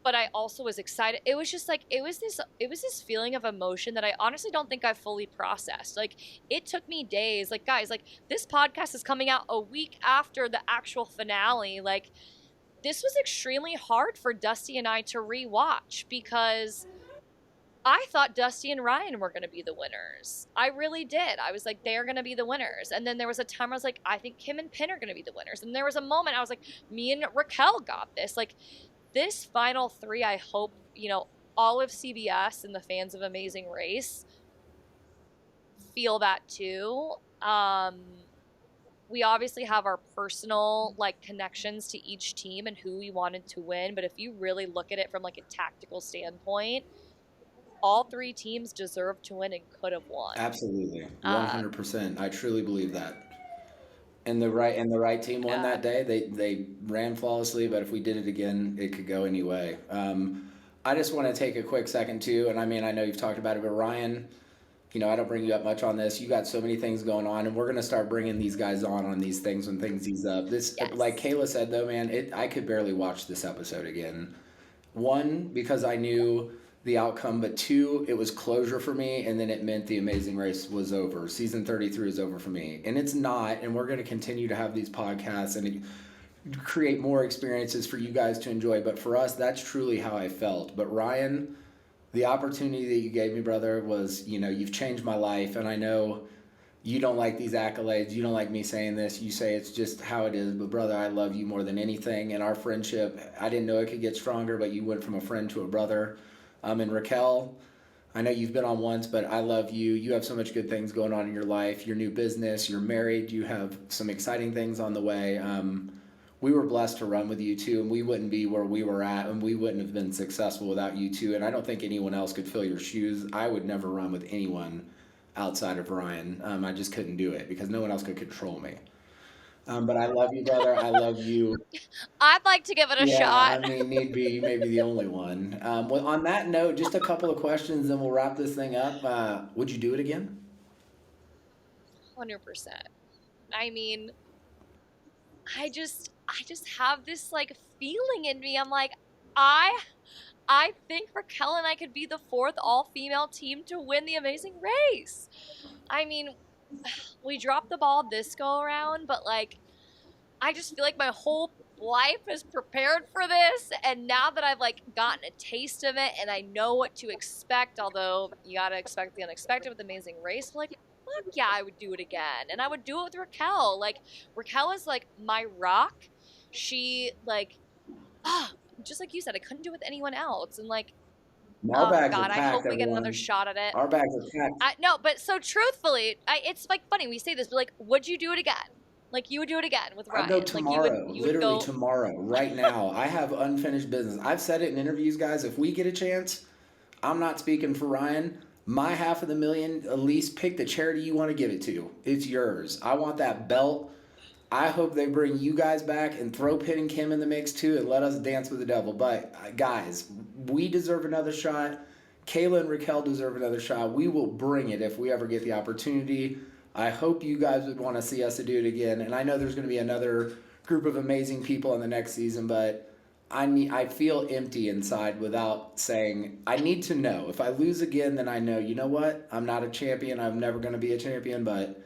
but I also was excited. It was just like it was this feeling of emotion that I honestly don't think I've fully processed. Like it took me days. Like guys, like this podcast is coming out a week after the actual finale. Like this was extremely hard for Dusty and I to rewatch because I thought Dusty and Ryan were going to be the winners. I really did. I was like, they're going to be the winners. And then there was a time I was like, I think Kim and Pin are going to be the winners. And there was a moment I was like, me and Raquel got this. Like, this final three, I hope, you know, all of CBS and the fans of Amazing Race feel that too. We obviously have our personal like connections to each team and who we wanted to win. But if you really look at it from like a tactical standpoint, all three teams deserve to win and could have won. Absolutely, Uh, 100%. I truly believe that. And the right team won yeah. that day. They ran flawlessly, but if we did it again, it could go any way. I just want to take a quick second too, and I mean I know you've talked about it, but Ryan, I don't bring you up much on this. You got so many things going on, and we're gonna start bringing these guys on these things when things ease up. This, like Yes. Kayla said though, man, I could barely watch this episode again. One, because I knew the outcome, but two, it was closure for me, and then it meant the Amazing Race was over. Season 33 is over for me. And it's not, and we're going to continue to have these podcasts and create more experiences for you guys to enjoy. But for us, that's truly how I felt. But Ryan, the opportunity that you gave me, brother, was, you've changed my life, and I know you don't like these accolades. You don't like me saying this. You say it's just how it is. But brother, I love you more than anything. And our friendship, I didn't know it could get stronger, but you went from a friend to a brother. And Raquel, I know you've been on once, but I love you. You have so much good things going on in your life. Your new business, you're married, you have some exciting things on the way. We were blessed to run with you too, and we wouldn't be where we were at, and we wouldn't have been successful without you two. And I don't think anyone else could fill your shoes. I would never run with anyone outside of Ryan. I just couldn't do it because no one else could control me. But I love you, brother. I love you. I'd like to give it a Yeah, I shot. mean, need be, you may be the only one. Well, on that note, just a couple of questions, then we'll wrap this thing up. Would you do it again? 100%. I mean, I just have this like feeling in me. I'm like, I I think Raquel and I could be the fourth all-female team to win the Amazing Race. I mean, we dropped the ball this go around, but like I just feel like my whole life is prepared for this, and now that I've like gotten a taste of it and I know what to expect, although you gotta expect the unexpected with Amazing Race, like fuck yeah, I would do it again, and I would do it with Raquel. Like Raquel is like my rock. She like ah, just like you said, I couldn't do it with anyone else, and like Our oh bags are god, I hope packed, we get another everyone. shot at it. Our bags are packed. I no, but so truthfully, it's like funny we say this, but like, would you do it again? Like you would do it again with I'd go Ryan? Like tomorrow, you would literally go tomorrow, right now. I have unfinished business. I've said it in interviews, guys. If we get a chance, I'm not speaking for Ryan. My half of the million, at least pick the charity you want to give it to. It's yours. I want that belt. I hope they bring you guys back and throw Pitt and Kim in the mix too and let us dance with the devil. But guys, we deserve another shot. Kayla and Raquel deserve another shot. We will bring it if we ever get the opportunity. I hope you guys would want to see us to do it again. And I know there's going to be another group of amazing people in the next season, but I feel empty inside without saying I need to know. If I lose again, then I know, you know what? I'm not a champion. I'm never going to be a champion, but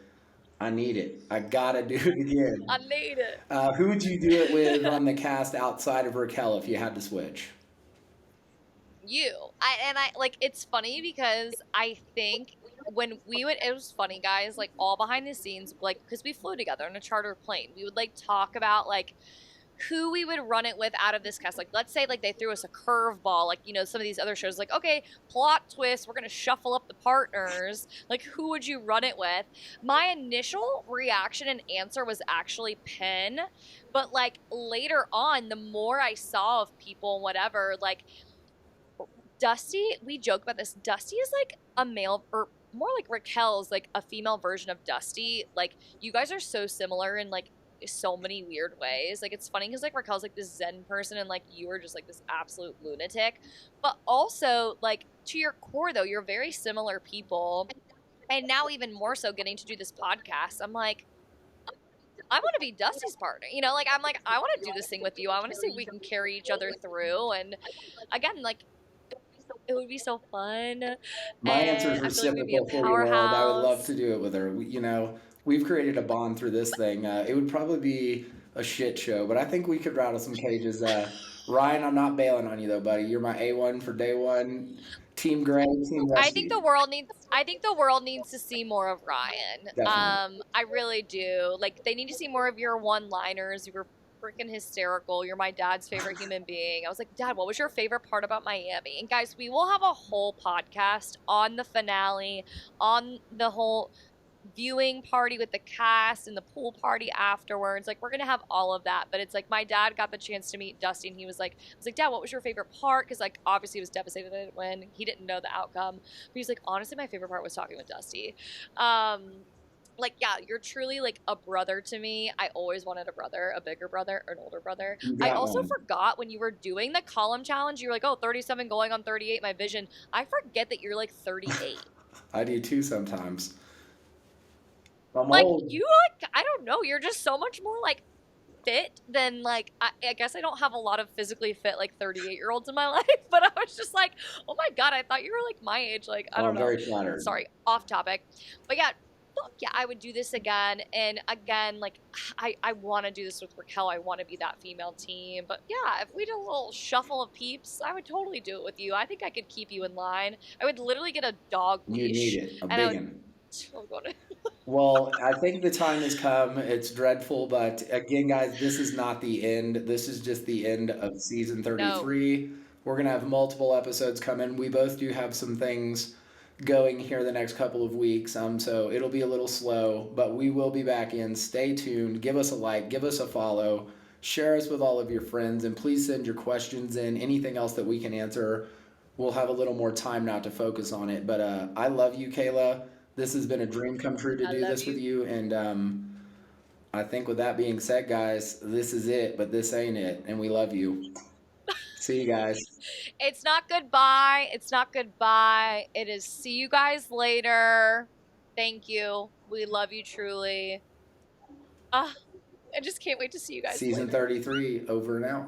I need it. I gotta do it I again. need it. Who would you do it with on the cast outside of Raquel if you had to switch? I like it's funny because I think when we would it was funny guys like all behind the scenes like because we flew together in a charter plane we would like talk about like who we would run it with out of this cast. Like, let's say like they threw us a curveball, like some of these other shows, like okay, plot twist, we're gonna shuffle up the partners. Like, who would you run it with? My initial reaction and answer was actually Penn, but like later on, the more I saw of people and whatever, like Dusty, we joke about this. Dusty is like a male, or more like Raquel's like a female version of Dusty. Like you guys are so similar in like so many weird ways. Like it's funny because like Raquel's like this Zen person and like you are just like this absolute lunatic. But also like to your core though, you're very similar people. And now even more so getting to do this podcast, I'm like, I want to be Dusty's partner. Like I'm like, I want to do this thing with you. I want to see if we can carry each other through. And again, like it would be so fun, My answer is and I feel like we'd be a reciprocal for you, world. I would love powerhouse. to do it with her. We've created a bond through this thing. It would probably be a shit show, but I think we could rattle some cages. Ryan, I'm not bailing on you though, buddy. You're my A1 for day one. Team Gray, Team Rusty. I think the world needs to see more of Ryan. Definitely. I really do. Like they need to see more of your one-liners. You were freaking hysterical. You're my dad's favorite human being. I was like, Dad, what was your favorite part about Miami? And guys, we will have a whole podcast on the finale, on the whole viewing party with the cast and the pool party afterwards. Like we're gonna have all of that. But it's like my dad got the chance to meet Dusty and he was like, I was like, Dad, what was your favorite part? Because like obviously he was devastated I didn't win. He didn't know the outcome. But he's like, honestly, my favorite part was talking with Dusty. Like yeah, you're truly like a brother to me. I always wanted a brother, a bigger brother, or an older brother. You I got also one. forgot when you were doing the column challenge, you were like, oh, 37 going on 38, my vision. I forget that you're like 38. I do too sometimes. I'm Like old. you like I don't know, you're just so much more like fit than like I guess I don't have a lot of physically fit like 38-year-olds in my life, but I was just like, oh my god, I thought you were like my age. Like I Oh, don't I'm know. very flattered. Sorry, off topic. But yeah, fuck yeah, I would do this again. And again, like I want to do this with Raquel. I want to be that female team. But yeah, if we did a little shuffle of peeps, I would totally do it with you. I think I could keep you in line. I would literally get a dog You need leash it. A and I big would one. oh, go to Well, I think the time has come. It's dreadful, but again, guys, this is not the end. This is just the end of season no. 33. We're going to have multiple episodes coming. We both do have some things going here the next couple of weeks. So it'll be a little slow, but we will be back in. Stay tuned. Give us a like, give us a follow, share us with all of your friends, and please send your questions in. Anything else that we can answer, we'll have a little more time now to focus on it. But I love you, Kayla. This has been a dream come true to I do love this with you. you. And I think with that being said, guys, this is it, but this ain't it. And we love you. See you guys. It's not goodbye. It's not goodbye. It is see you guys later. Thank you. We love you truly. Ah, I just can't wait to see you guys Season later. 33, over and out.